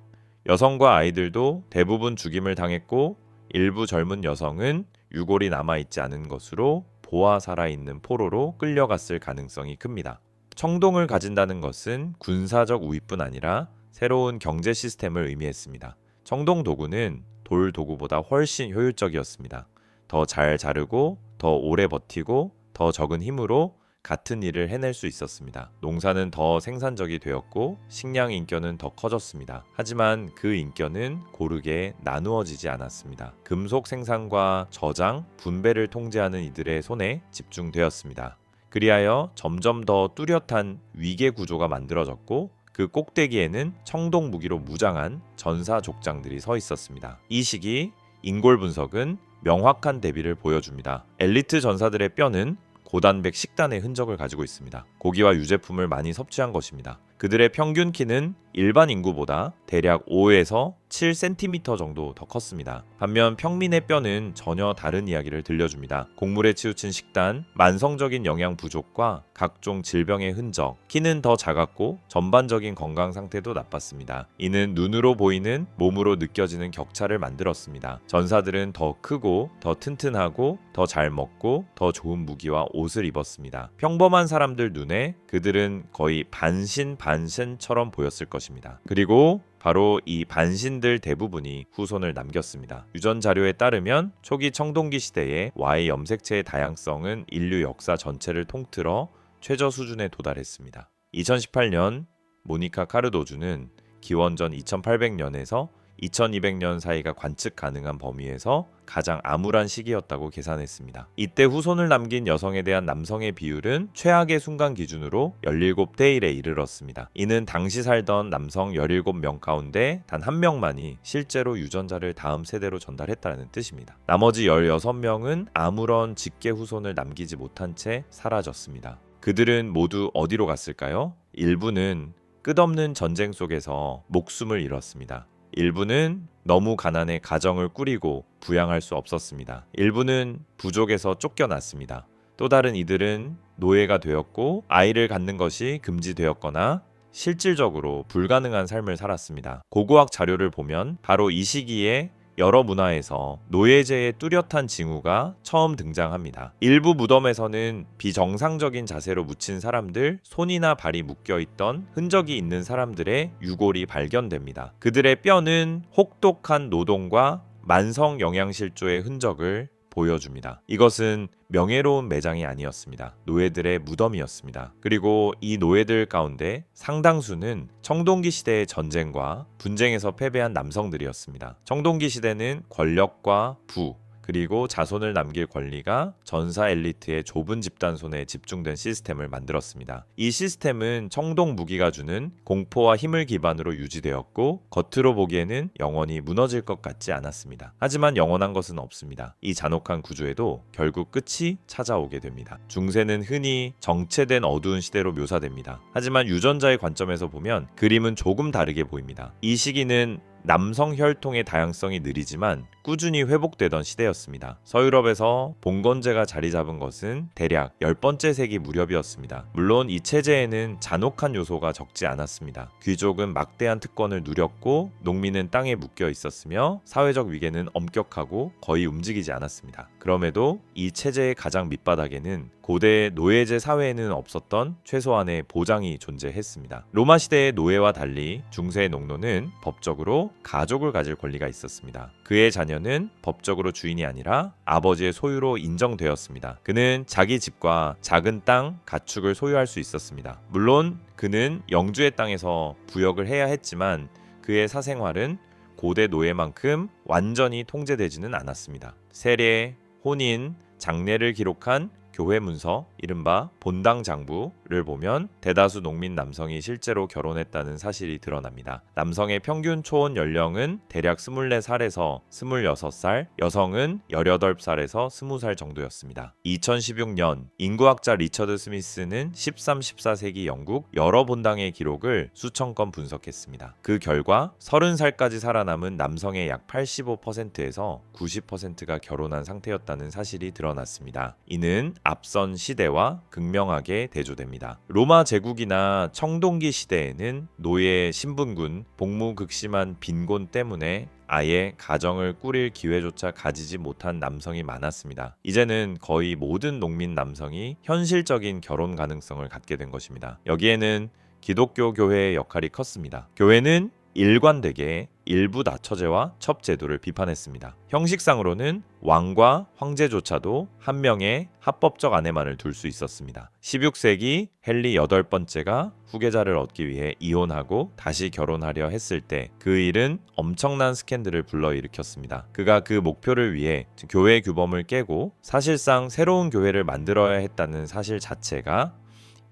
여성과 아이들도 대부분 죽임을 당했고 일부 젊은 여성은 유골이 남아있지 않은 것으로 보아 살아있는 포로로 끌려갔을 가능성이 큽니다. 청동을 가진다는 것은 군사적 우위뿐 아니라 새로운 경제 시스템을 의미했습니다. 청동 도구는 돌 도구보다 훨씬 효율적이었습니다. 더 잘 자르고 더 오래 버티고 더 적은 힘으로 같은 일을 해낼 수 있었습니다. 농사는 더 생산적이 되었고 식량 인견은 더 커졌습니다. 하지만 그 인견은 고르게 나누어지지 않았습니다. 금속 생산과 저장, 분배를 통제하는 이들의 손에 집중되었습니다. 그리하여 점점 더 뚜렷한 위계 구조가 만들어졌고 그 꼭대기에는 청동 무기로 무장한 전사 족장들이 서 있었습니다. 이 시기 인골 분석은 명확한 대비를 보여줍니다. 엘리트 전사들의 뼈는 고단백 식단의 흔적을 가지고 있습니다. 고기와 유제품을 많이 섭취한 것입니다. 그들의 평균 키는 일반 인구보다 대략 5에서 7cm 정도 더 컸습니다. 반면 평민의 뼈는 전혀 다른 이야기를 들려줍니다. 곡물에 치우친 식단, 만성적인 영양 부족과 각종 질병의 흔적, 키는 더 작았고 전반적인 건강 상태도 나빴습니다. 이는 눈으로 보이는 몸으로 느껴지는 격차를 만들었습니다. 전사들은 더 크고 더 튼튼하고 더 잘 먹고 더 좋은 무기와 옷을 입었습니다. 평범한 사람들 눈에 그들은 거의 반신처럼 보였을 것입니다. 그리고 바로 이 반신들 대부분이 후손을 남겼습니다. 유전 자료에 따르면 초기 청동기 시대의 Y 염색체의 다양성은 인류 역사 전체를 통틀어 최저 수준에 도달했습니다. 2018년 모니카 카르도주는 기원전 2800년에서 2200년 사이가 관측 가능한 범위에서 가장 암울한 시기였다고 계산했습니다. 이때 후손을 남긴 여성에 대한 남성의 비율은 최악의 순간 기준으로 17대 1에 이르렀습니다. 이는 당시 살던 남성 17명 가운데 단 한 명만이 실제로 유전자를 다음 세대로 전달했다는 뜻입니다. 나머지 16명은 아무런 직계 후손을 남기지 못한 채 사라졌습니다. 그들은 모두 어디로 갔을까요? 일부는 끝없는 전쟁 속에서 목숨을 잃었습니다. 일부는 너무 가난해 가정을 꾸리고 부양할 수 없었습니다. 일부는 부족에서 쫓겨났습니다. 또 다른 이들은 노예가 되었고 아이를 갖는 것이 금지되었거나 실질적으로 불가능한 삶을 살았습니다. 고고학 자료를 보면 바로 이 시기에 여러 문화에서 노예제의 뚜렷한 징후가 처음 등장합니다. 일부 무덤에서는 비정상적인 자세로 묻힌 사람들, 손이나 발이 묶여있던 흔적이 있는 사람들의 유골이 발견됩니다. 그들의 뼈는 혹독한 노동과 만성 영양실조의 흔적을 보여줍니다. 이것은 명예로운 매장이 아니었습니다. 노예들의 무덤이었습니다. 그리고 이 노예들 가운데 상당수는 청동기 시대의 전쟁과 분쟁에서 패배한 남성들이었습니다. 청동기 시대는 권력과 부, 그리고 자손을 남길 권리가 전사 엘리트의 좁은 집단 손에 집중된 시스템을 만들었습니다. 이 시스템은 청동 무기가 주는 공포와 힘을 기반으로 유지되었고 겉으로 보기에는 영원히 무너질 것 같지 않았습니다. 하지만 영원한 것은 없습니다. 이 잔혹한 구조에도 결국 끝이 찾아오게 됩니다. 중세는 흔히 정체된 어두운 시대로 묘사됩니다. 하지만 유전자의 관점에서 보면 그림은 조금 다르게 보입니다. 이 시기는 남성 혈통의 다양성이 느리지만 꾸준히 회복되던 시대였습니다. 서유럽에서 봉건제가 자리 잡은 것은 대략 10번째 세기 무렵이었습니다. 물론 이 체제에는 잔혹한 요소가 적지 않았습니다. 귀족은 막대한 특권을 누렸고 농민은 땅에 묶여 있었으며 사회적 위계는 엄격하고 거의 움직이지 않았습니다. 그럼에도 이 체제의 가장 밑바닥에는 고대 노예제 사회에는 없었던 최소한의 보장이 존재했습니다. 로마 시대의 노예와 달리 중세의 농노는 법적으로 가족을 가질 권리가 있었습니다. 그의 자녀는 법적으로 주인이 아니라 아버지의 소유로 인정되었습니다. 그는 자기 집과 작은 땅, 가축을 소유할 수 있었습니다. 물론 그는 영주의 땅에서 부역을 해야 했지만 그의 사생활은 고대 노예만큼 완전히 통제되지는 않았습니다. 세례, 혼인, 장례를 기록한 교회 문서, 이른바 본당 장부를 보면 대다수 농민 남성이 실제로 결혼했다는 사실이 드러납니다. 남성의 평균 초혼 연령은 대략 24살에서 26살, 여성은 18살에서 20살 정도였습니다. 2016년 인구학자 리처드 스미스는 13, 14세기 영국 여러 본당의 기록을 수천 건 분석했습니다. 그 결과 30살까지 살아남은 남성의 약 85%에서 90%가 결혼한 상태였다는 사실이 드러났습니다. 이는 앞선 시대와 극명하게 대조됩니다. 로마 제국이나 청동기 시대에는 노예, 신분군, 복무 극심한 빈곤 때문에 아예 가정을 꾸릴 기회조차 가지지 못한 남성이 많았습니다. 이제는 거의 모든 농민 남성이 현실적인 결혼 가능성을 갖게 된 것입니다. 여기에는 기독교 교회의 역할이 컸습니다. 교회는 일관되게 일부 나처제와 첩제도를 비판했습니다. 형식상으로는 왕과 황제조차도 한 명의 합법적 아내만을 둘 수 있었습니다. 16세기 헨리 8번째가 후계자를 얻기 위해 이혼하고 다시 결혼하려 했을 때 그 일은 엄청난 스캔들을 불러일으켰습니다. 그가 그 목표를 위해 교회 규범을 깨고 사실상 새로운 교회를 만들어야 했다는 사실 자체가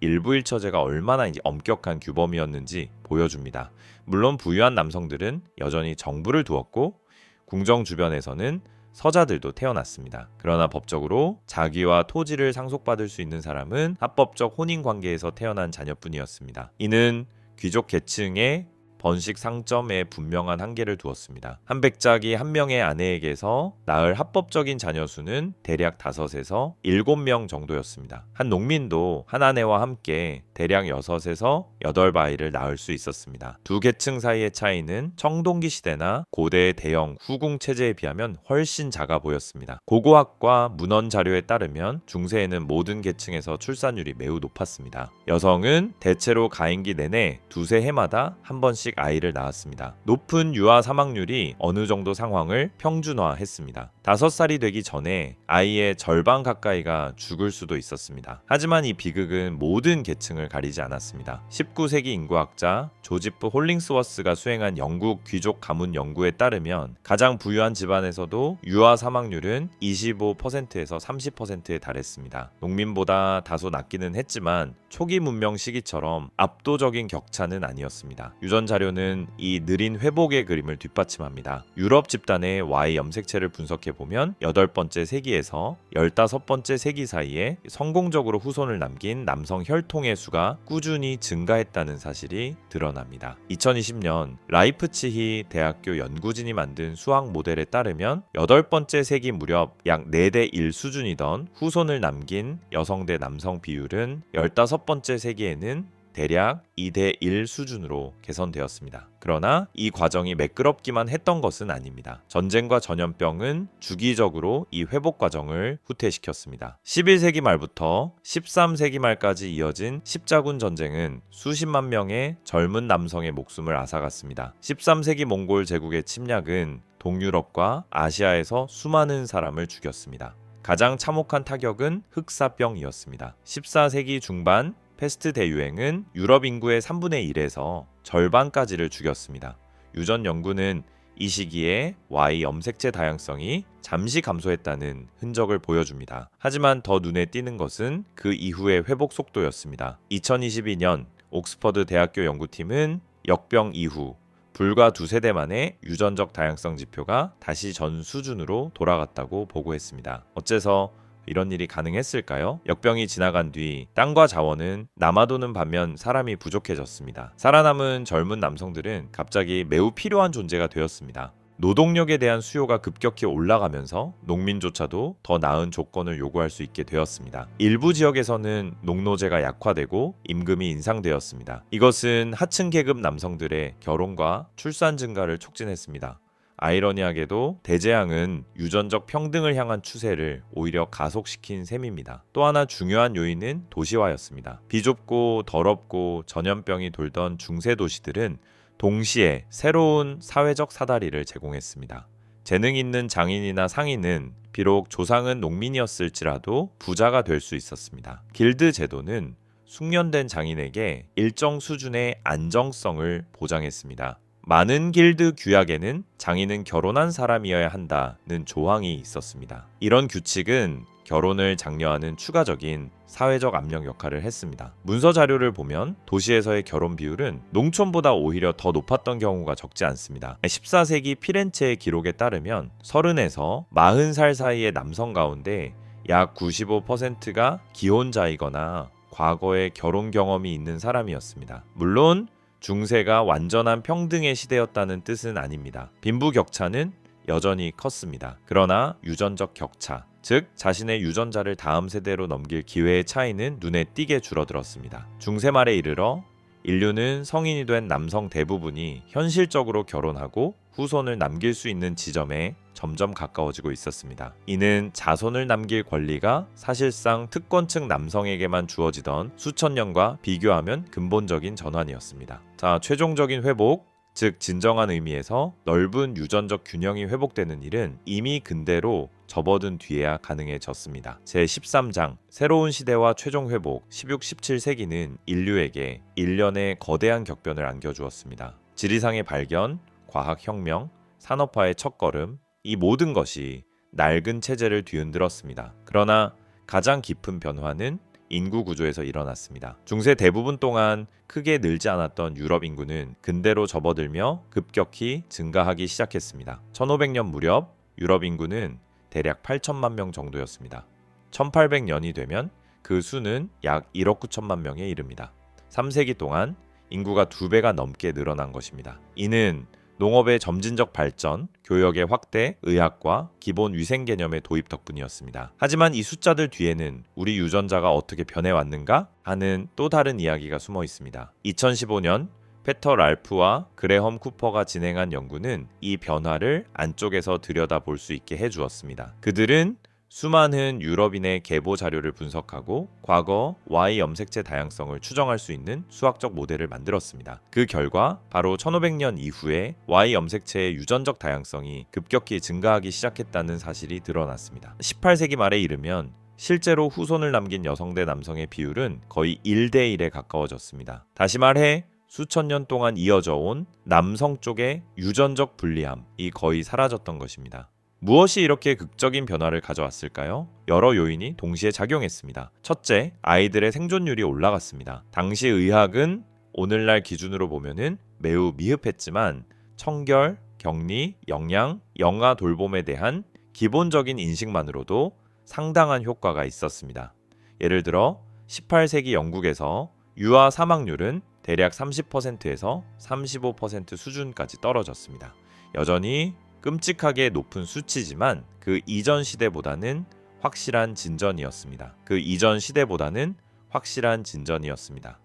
일부일처제가 얼마나 엄격한 규범이었는지 보여줍니다. 물론 부유한 남성들은 여전히 정부를 두었고 궁정 주변에서는 서자들도 태어났습니다. 그러나 법적으로 자기와 토지를 상속받을 수 있는 사람은 합법적 혼인 관계에서 태어난 자녀뿐이었습니다. 이는 귀족 계층의 번식 상점에 분명한 한계를 두었습니다. 한 백작이 한 명의 아내에게서 낳을 합법적인 자녀 수는 대략 5에서 7명 정도였습니다. 한 농민도 한 아내와 함께 대략 6에서 8아이를 낳을 수 있었습니다. 두 계층 사이의 차이는 청동기 시대나 고대의 대형 후궁 체제에 비하면 훨씬 작아 보였습니다. 고고학과 문헌 자료에 따르면 중세에는 모든 계층에서 출산율이 매우 높았습니다. 여성은 대체로 가임기 내내 두세 해마다 한 번씩 명씩 아이를 낳았습니다. 높은 유아 사망률이 어느 정도 상황을 평준화했습니다. 5살이 되기 전에 아이의 절반 가까이가 죽을 수도 있었습니다. 하지만 이 비극은 모든 계층을 가리지 않았습니다. 19세기 인구학자 조지프 홀링스워스가 수행한 영국 귀족 가문 연구에 따르면 가장 부유한 집안에서도 유아 사망률은 25%에서 30%에 달했습니다. 농민보다 다소 낮기는 했지만 초기 문명 시기처럼 압도적인 격차는 아니었습니다. 유전 자료는 이 느린 회복의 그림을 뒷받침합니다. 유럽 집단의 Y 염색체를 분석해 보면 8번째 세기에서 15번째 세기 사이에 성공적으로 후손을 남긴 남성 혈통의 수가 꾸준히 증가했다는 사실이 드러납니다. 2020년 라이프치히 대학교 연구진이 만든 수학 모델에 따르면 8번째 세기 무렵 약 4대 1 수준이던 후손을 남긴 여성 대 남성 비율은 15번째 세기에는 대략 2대 1 수준으로 개선되었습니다. 그러나 이 과정이 매끄럽기만 했던 것은 아닙니다. 전쟁과 전염병은 주기적으로 이 회복 과정을 후퇴시켰습니다. 11세기 말부터 13세기 말까지 이어진 십자군 전쟁은 수십만 명의 젊은 남성의 목숨을 앗아갔습니다. 13세기 몽골 제국의 침략은 동유럽과 아시아에서 수많은 사람을 죽였습니다. 가장 참혹한 타격은 흑사병이었습니다. 14세기 중반 패스트 대유행은 유럽 인구의 3분의 1에서 절반까지를 죽였습니다. 유전 연구는 이 시기에 Y 염색체 다양성이 잠시 감소했다는 흔적을 보여줍니다. 하지만 더 눈에 띄는 것은 그 이후의 회복 속도였습니다. 2022년 옥스퍼드 대학교 연구팀은 역병 이후 불과 2세대 만에 유전적 다양성 지표가 다시 전 수준으로 돌아갔다고 보고했습니다. 어째서 이런 일이 가능했을까요? 역병이 지나간 뒤 땅과 자원은 남아도는 반면 사람이 부족해졌습니다. 살아남은 젊은 남성들은 갑자기 매우 필요한 존재가 되었습니다. 노동력에 대한 수요가 급격히 올라가면서 농민조차도 더 나은 조건을 요구할 수 있게 되었습니다. 일부 지역에서는 농노제가 약화되고 임금이 인상되었습니다. 이것은 하층 계급 남성들의 결혼과 출산 증가를 촉진했습니다. 아이러니하게도 대재앙은 유전적 평등을 향한 추세를 오히려 가속시킨 셈입니다. 또 하나 중요한 요인은 도시화였습니다. 비좁고 더럽고 전염병이 돌던 중세 도시들은 동시에 새로운 사회적 사다리를 제공했습니다. 재능 있는 장인이나 상인은 비록 조상은 농민이었을지라도 부자가 될 수 있었습니다. 길드 제도는 숙련된 장인에게 일정 수준의 안정성을 보장했습니다. 많은 길드 규약에는 장인은 결혼한 사람이어야 한다는 조항이 있었습니다. 이런 규칙은 결혼을 장려하는 추가적인 사회적 압력 역할을 했습니다. 문서 자료를 보면 도시에서의 결혼 비율은 농촌보다 오히려 더 높았던 경우가 적지 않습니다. 14세기 피렌체의 기록에 따르면 30에서 40살 사이의 남성 가운데 약 95%가 기혼자이거나 과거에 결혼 경험이 있는 사람이었습니다. 물론 중세가 완전한 평등의 시대였다는 뜻은 아닙니다. 빈부격차는 여전히 컸습니다. 그러나 유전적 격차, 즉 자신의 유전자를 다음 세대로 넘길 기회의 차이는 눈에 띄게 줄어들었습니다. 중세 말에 이르러 인류는 성인이 된 남성 대부분이 현실적으로 결혼하고 후손을 남길 수 있는 지점에 점점 가까워지고 있었습니다. 이는 자손을 남길 권리가 사실상 특권층 남성에게만 주어지던 수천 년과 비교하면 근본적인 전환이었습니다. 자, 최종적인 회복, 즉 진정한 의미에서 넓은 유전적 균형이 회복되는 일은 이미 근대로 접어든 뒤에야 가능해졌습니다. 제13장 새로운 시대와 최종 회복 16, 17세기는 인류에게 일련의 거대한 격변을 안겨주었습니다. 지리상의 발견, 과학혁명, 산업화의 첫걸음, 이 모든 것이 낡은 체제를 뒤흔들었습니다. 그러나 가장 깊은 변화는 인구 구조에서 일어났습니다. 중세 대부분 동안 크게 늘지 않았던 유럽 인구는 근대로 접어들며 급격히 증가하기 시작했습니다. 1500년 무렵 유럽 인구는 대략 8천만 명 정도였습니다. 1800년이 되면 그 수는 약 1억 9천만 명에 이릅니다. 3세기 동안 인구가 2배가 넘게 늘어난 것입니다. 이는 농업의 점진적 발전, 교역의 확대, 의학과 기본 위생 개념의 도입 덕분이었습니다. 하지만 이 숫자들 뒤에는 우리 유전자가 어떻게 변해왔는가 하는 또 다른 이야기가 숨어 있습니다. 2015년 페터 랄프와 그레험 쿠퍼가 진행한 연구는 이 변화를 안쪽에서 들여다볼 수 있게 해주었습니다. 그들은 수많은 유럽인의 계보 자료를 분석하고 과거 Y 염색체 다양성을 추정할 수 있는 수학적 모델을 만들었습니다. 그 결과 바로 1500년 이후에 Y 염색체의 유전적 다양성이 급격히 증가하기 시작했다는 사실이 드러났습니다. 18세기 말에 이르면 실제로 후손을 남긴 여성 대 남성의 비율은 거의 1대 1에 가까워졌습니다. 다시 말해 수천 년 동안 이어져 온 남성 쪽의 유전적 불리함이 거의 사라졌던 것입니다. 무엇이 이렇게 극적인 변화를 가져왔을까요? 여러 요인이 동시에 작용했습니다. 첫째, 아이들의 생존율이 올라갔습니다. 당시 의학은 오늘날 기준으로 보면은 매우 미흡했지만 청결, 격리, 영양, 영아 돌봄에 대한 기본적인 인식만으로도 상당한 효과가 있었습니다. 예를 들어 18세기 영국에서 유아 사망률은 대략 30%에서 35% 수준까지 떨어졌습니다. 여전히 끔찍하게 높은 수치지만 그 이전 시대보다는 확실한 진전이었습니다.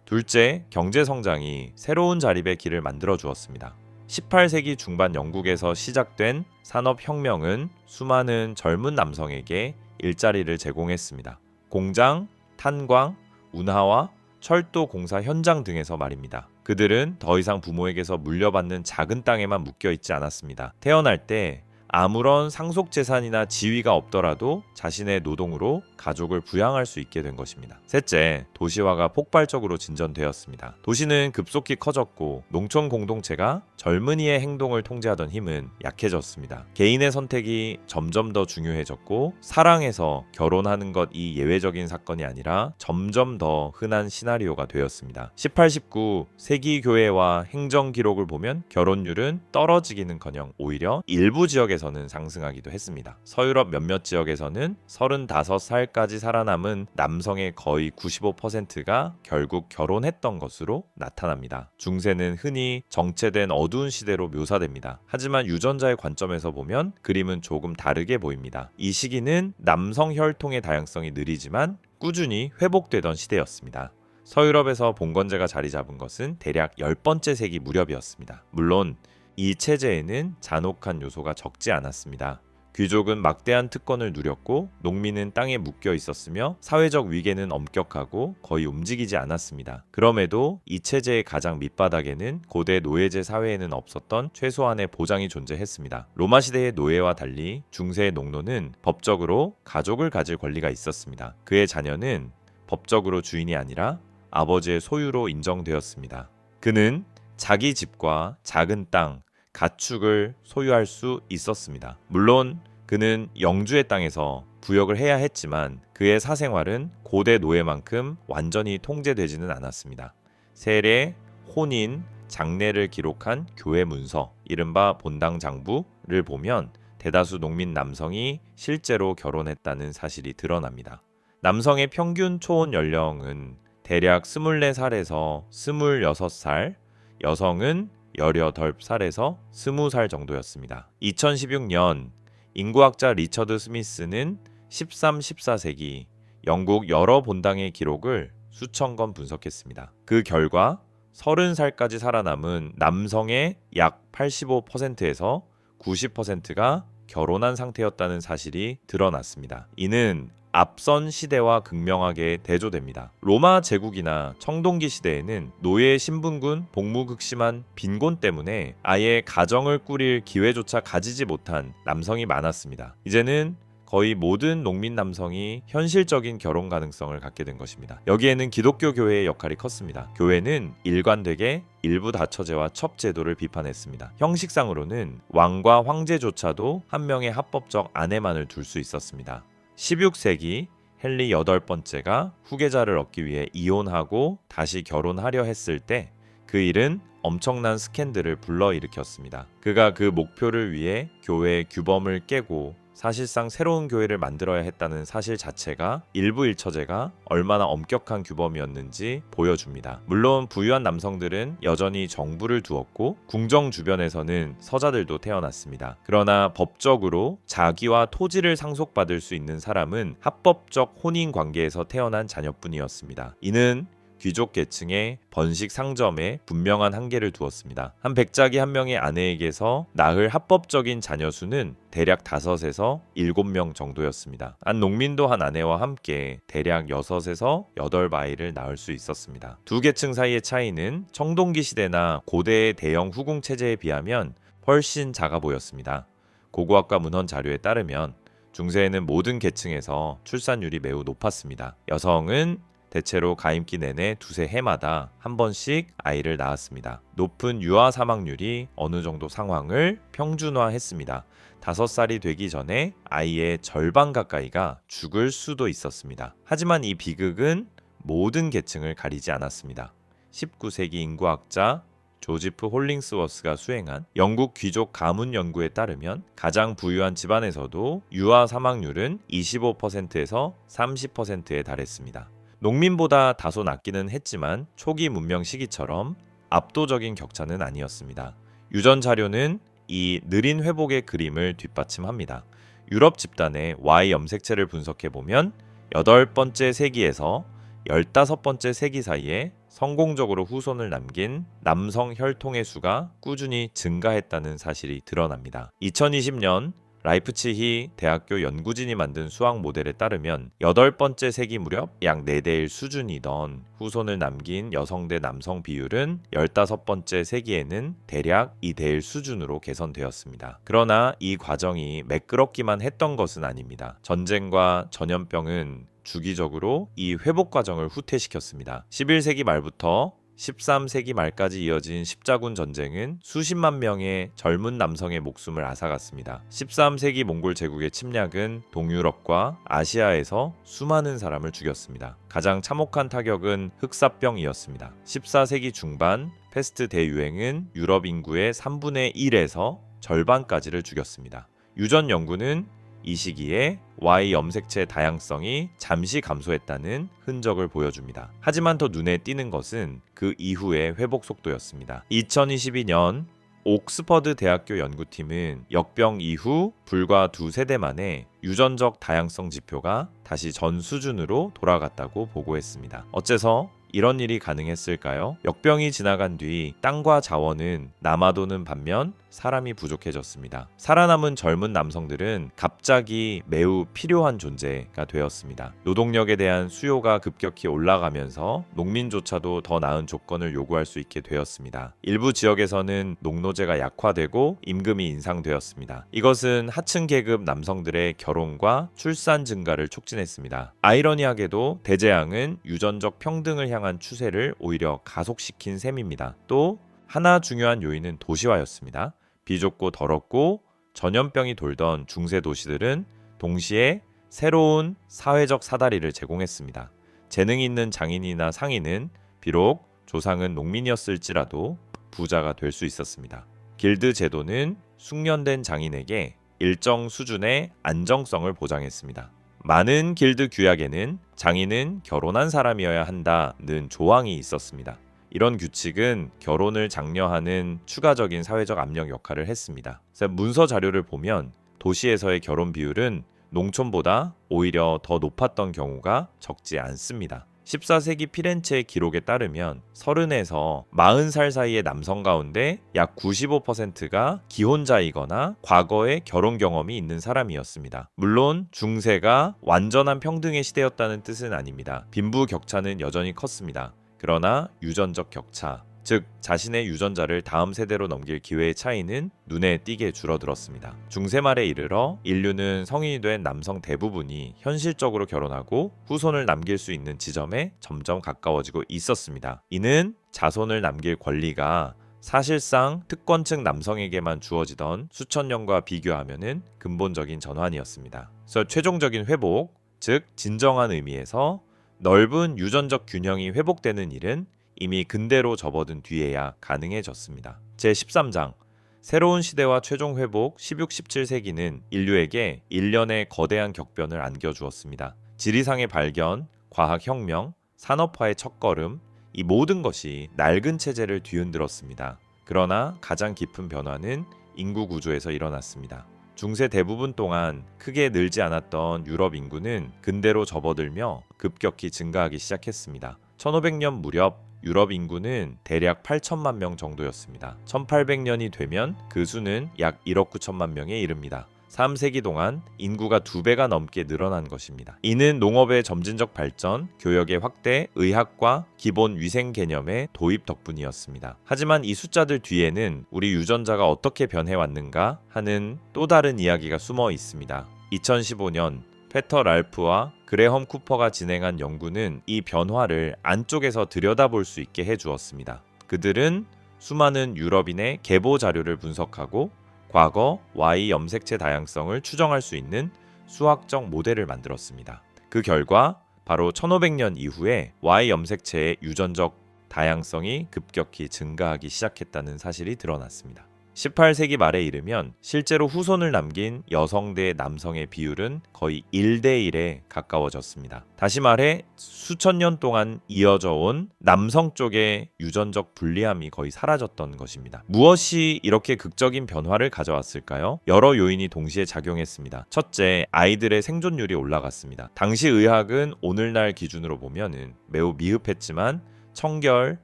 둘째, 경제 성장이 새로운 자립의 길을 만들어 주었습니다. 18세기 중반 영국에서 시작된 산업혁명은 수많은 젊은 남성에게 일자리를 제공했습니다. 공장, 탄광, 운하와 철도 공사 현장 등에서 말입니다. 그들은 더 이상 부모에게서 물려받는 작은 땅에만 묶여 있지 않았습니다. 태어날 때 아무런 상속 재산이나 지위가 없더라도 자신의 노동으로 가족을 부양할 수 있게 된 것입니다. 셋째, 도시화가 폭발적으로 진전되었습니다. 도시는 급속히 커졌고 농촌 공동체가 젊은이의 행동을 통제하던 힘은 약해졌습니다. 개인의 선택이 점점 더 중요해졌고 사랑해서 결혼하는 것이 예외적인 사건이 아니라 점점 더 흔한 시나리오가 되었습니다. 18, 19 세기 교회와 행정 기록을 보면 결혼율은 떨어지기는커녕 오히려 일부 지역에서는 상승하기도 했습니다. 서유럽 몇몇 지역에서는 35살까지 살아남은 남성의 거의 95%가 결국 결혼했던 것으로 나타납니다. 중세는 흔히 정체된 어두운 시대로 묘사됩니다. 하지만 유전자의 관점에서 보면 그림은 조금 다르게 보입니다. 이 시기는 남성 혈통의 다양성이 느리지만 꾸준히 회복되던 시대였습니다. 서유럽에서 봉건제가 자리 잡은 것은 대략 10번째 세기 무렵이었습니다. 물론 이 체제에는 잔혹한 요소가 적지 않았습니다. 귀족은 막대한 특권을 누렸고 농민은 땅에 묶여 있었으며 사회적 위계는 엄격하고 거의 움직이지 않았습니다. 그럼에도 이 체제의 가장 밑바닥에는 고대 노예제 사회에는 없었던 최소한의 보장이 존재했습니다. 로마 시대의 노예와 달리 중세의 농노는 법적으로 가족을 가질 권리가 있었습니다. 그의 자녀는 법적으로 주인이 아니라 아버지의 소유로 인정되었습니다. 그는 자기 집과 작은 땅, 가축을 소유할 수 있었습니다. 물론 그는 영주의 땅에서 부역을 해야 했지만 그의 사생활은 고대 노예만큼 완전히 통제되지는 않았습니다. 세례, 혼인, 장례를 기록한 교회 문서, 이른바 본당장부를 보면 대다수 농민 남성이 실제로 결혼했다는 사실이 드러납니다. 남성의 평균 초혼 연령은 대략 24살에서 26살, 여성은 18살에서 20살 정도였습니다. 2016년 인구학자 리처드 스미스는 13, 14세기 영국 여러 본당의 기록을 수천 건 분석했습니다. 그 결과 30살까지 살아남은 남성의 약 85%에서 90%가 결혼한 상태였다는 사실이 드러났습니다. 이는 앞선 시대와 극명하게 대조됩니다. 로마 제국이나 청동기 시대에는 노예 신분군 복무극심한 빈곤 때문에 아예 가정을 꾸릴 기회조차 가지지 못한 남성이 많았습니다. 이제는 거의 모든 농민 남성이 현실적인 결혼 가능성을 갖게 된 것입니다. 여기에는 기독교 교회의 역할이 컸습니다. 교회는 일관되게 일부 다처제와 첩제도를 비판했습니다. 형식상으로는 왕과 황제조차도 한 명의 합법적 아내만을 둘 수 있었습니다. 16세기 헨리 8번째가 후계자를 얻기 위해 이혼하고 다시 결혼하려 했을 때 그 일은 엄청난 스캔들을 불러일으켰습니다. 그가 그 목표를 위해 교회의 규범을 깨고 사실상 새로운 교회를 만들어야 했다는 사실 자체가 일부 일처제가 얼마나 엄격한 규범이었는지 보여줍니다. 물론 부유한 남성들은 여전히 정부를 두었고 궁정 주변에서는 서자들도 태어났습니다. 그러나 법적으로 자기와 토지를 상속받을 수 있는 사람은 합법적 혼인 관계에서 태어난 자녀뿐이었습니다. 이는 귀족 계층의 번식 상점에 분명한 한계를 두었습니다. 한 백작이 한 명의 아내에게서 낳을 합법적인 자녀 수는 대략 5에서 7명 정도였습니다. 한 농민도 한 아내와 함께 대략 6에서 8아이를 낳을 수 있었습니다. 두 계층 사이의 차이는 청동기 시대나 고대의 대형 후궁 체제에 비하면 훨씬 작아 보였습니다. 고고학과 문헌 자료에 따르면 중세에는 모든 계층에서 출산율이 매우 높았습니다. 여성은 대체로 가임기 내내 두세 해마다 한 번씩 아이를 낳았습니다. 높은 유아 사망률이 어느 정도 상황을 평준화했습니다. 5살이 되기 전에 아이의 절반 가까이가 죽을 수도 있었습니다. 하지만 이 비극은 모든 계층을 가리지 않았습니다. 19세기 인구학자 조지프 홀링스워스가 수행한 영국 귀족 가문 연구에 따르면 가장 부유한 집안에서도 유아 사망률은 25%에서 30%에 달했습니다. 농민보다 다소 낮기는 했지만 초기 문명 시기처럼 압도적인 격차는 아니었습니다. 유전 자료는 이 느린 회복의 그림을 뒷받침합니다. 유럽 집단의 Y 염색체를 분석해보면 8번째 세기에서 15번째 세기 사이에 성공적으로 후손을 남긴 남성 혈통의 수가 꾸준히 증가했다는 사실이 드러납니다. 2020년 라이프치히 대학교 연구진이 만든 수학 모델에 따르면 8번째 세기 무렵 약 4대1 수준이던 후손을 남긴 여성 대 남성 비율은 15번째 세기에는 대략 2대1 수준으로 개선되었습니다. 그러나 이 과정이 매끄럽기만 했던 것은 아닙니다. 전쟁과 전염병은 주기적으로 이 회복 과정을 후퇴시켰습니다. 11세기 말부터 13세기 말까지 이어진 십자군 전쟁은 수십만 명의 젊은 남성의 목숨을 앗아갔습니다. 13세기 몽골 제국의 침략은 동유럽과 아시아에서 수많은 사람을 죽였습니다. 가장 참혹한 타격은 흑사병이었습니다. 14세기 중반 패스트 대유행은 유럽 인구의 3분의 1에서 절반까지를 죽였습니다. 유전 연구는 이 시기에 Y 염색체 다양성이 잠시 감소했다는 흔적을 보여줍니다. 하지만 더 눈에 띄는 것은 그 이후의 회복 속도였습니다. 2022년 옥스퍼드 대학교 연구팀은 역병 이후 불과 2세대 만에 유전적 다양성 지표가 다시 전 수준으로 돌아갔다고 보고했습니다. 어째서 이런 일이 가능했을까요? 역병이 지나간 뒤 땅과 자원은 남아도는 반면 사람이 부족해졌습니다. 살아남은 젊은 남성들은 갑자기 매우 필요한 존재가 되었습니다. 노동력에 대한 수요가 급격히 올라가면서 농민조차도 더 나은 조건을 요구할 수 있게 되었습니다. 일부 지역에서는 농노제가 약화되고 임금이 인상되었습니다. 이것은 하층 계급 남성들의 결혼과 출산 증가를 촉진했습니다. 아이러니하게도 대재앙은 유전적 평등을 향한 추세를 오히려 가속시킨 셈입니다. 또 하나 중요한 요인은 도시화였습니다. 비좁고 더럽고 전염병이 돌던 중세 도시들은 동시에 새로운 사회적 사다리를 제공했습니다. 재능 있는 장인이나 상인은 비록 조상은 농민이었을지라도 부자가 될 수 있었습니다. 길드 제도는 숙련된 장인에게 일정 수준의 안정성을 보장했습니다. 많은 길드 규약에는 장인은 결혼한 사람이어야 한다는 조항이 있었습니다. 이런 규칙은 결혼을 장려하는 추가적인 사회적 압력 역할을 했습니다. 문서 자료를 보면 도시에서의 결혼 비율은 농촌보다 오히려 더 높았던 경우가 적지 않습니다. 14세기 피렌체의 기록에 따르면 30에서 40살 사이의 남성 가운데 약 95%가 기혼자이거나 과거에 결혼 경험이 있는 사람이었습니다. 물론 중세가 완전한 평등의 시대였다는 뜻은 아닙니다. 빈부 격차는 여전히 컸습니다. 그러나 유전적 격차, 즉 자신의 유전자를 다음 세대로 넘길 기회의 차이는 눈에 띄게 줄어들었습니다. 중세 말에 이르러 인류는 성인이 된 남성 대부분이 현실적으로 결혼하고 후손을 남길 수 있는 지점에 점점 가까워지고 있었습니다. 이는 자손을 남길 권리가 사실상 특권층 남성에게만 주어지던 수천 년과 비교하면은 근본적인 전환이었습니다. 그래서 최종적인 회복, 즉 진정한 의미에서 넓은 유전적 균형이 회복되는 일은 이미 근대로 접어든 뒤에야 가능해졌습니다. 제13장 새로운 시대와 최종 회복 16, 17세기는 인류에게 일련의 거대한 격변을 안겨주었습니다. 지리상의 발견, 과학혁명, 산업화의 첫걸음, 이 모든 것이 낡은 체제를 뒤흔들었습니다. 그러나 가장 깊은 변화는 인구 구조에서 일어났습니다. 중세 대부분 동안 크게 늘지 않았던 유럽 인구는 근대로 접어들며 급격히 증가하기 시작했습니다. 1500년 무렵 유럽 인구는 대략 8천만 명 정도였습니다. 1800년이 되면 그 수는 약 1억 9천만 명에 이릅니다. 3세기 동안 인구가 2배가 넘게 늘어난 것입니다. 이는 농업의 점진적 발전, 교역의 확대, 의학과 기본 위생 개념의 도입 덕분이었습니다. 하지만 이 숫자들 뒤에는 우리 유전자가 어떻게 변해왔는가 하는 또 다른 이야기가 숨어 있습니다. 2015년 페터 랄프와 그레험 쿠퍼가 진행한 연구는 이 변화를 안쪽에서 들여다볼 수 있게 해주었습니다. 그들은 수많은 유럽인의 계보 자료를 분석하고 과거 Y 염색체 다양성을 추정할 수 있는 수학적 모델을 만들었습니다. 그 결과 바로 1500년 이후에 Y 염색체의 유전적 다양성이 급격히 증가하기 시작했다는 사실이 드러났습니다. 18세기 말에 이르면 실제로 후손을 남긴 여성 대 남성의 비율은 거의 1대1에 가까워졌습니다. 다시 말해 수천 년 동안 이어져 온 남성 쪽의 유전적 불리함이 거의 사라졌던 것입니다. 무엇이 이렇게 극적인 변화를 가져왔을까요? 여러 요인이 동시에 작용했습니다. 첫째, 아이들의 생존율이 올라갔습니다. 당시 의학은 오늘날 기준으로 보면은 매우 미흡했지만 청결,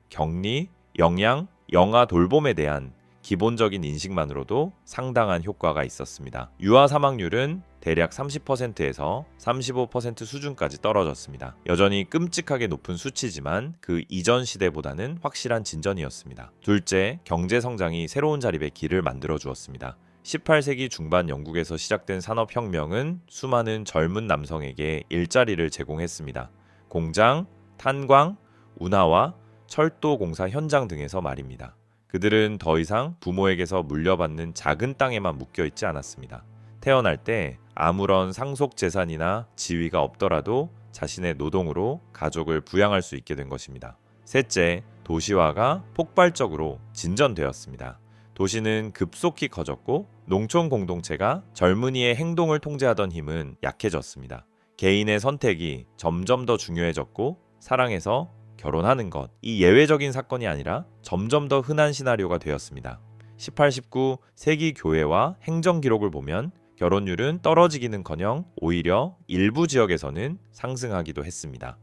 격리, 영양, 영아 돌봄에 대한 기본적인 인식만으로도 상당한 효과가 있었습니다. 유아 사망률은 대략 30%에서 35% 수준까지 떨어졌습니다. 여전히 끔찍하게 높은 수치지만 그 이전 시대보다는 확실한 진전이었습니다. 둘째, 경제 성장이 새로운 자립의 길을 만들어 주었습니다. 18세기 중반 영국에서 시작된 산업혁명은 수많은 젊은 남성에게 일자리를 제공했습니다. 공장, 탄광, 운하와 철도 공사 현장 등에서 말입니다. 그들은 더 이상 부모에게서 물려받는 작은 땅에만 묶여 있지 않았습니다. 태어날 때 아무런 상속 재산이나 지위가 없더라도 자신의 노동으로 가족을 부양할 수 있게 된 것입니다. 셋째, 도시화가 폭발적으로 진전되었습니다. 도시는 급속히 커졌고 농촌 공동체가 젊은이의 행동을 통제하던 힘은 약해졌습니다. 개인의 선택이 점점 더 중요해졌고 사랑해서 결혼하는 것, 이 예외적인 사건이 아니라 점점 더 흔한 시나리오가 되었습니다. 18, 19 세기 교회와 행정 기록을 보면 결혼율은 떨어지기는커녕 오히려 일부 지역에서는 상승하기도 했습니다.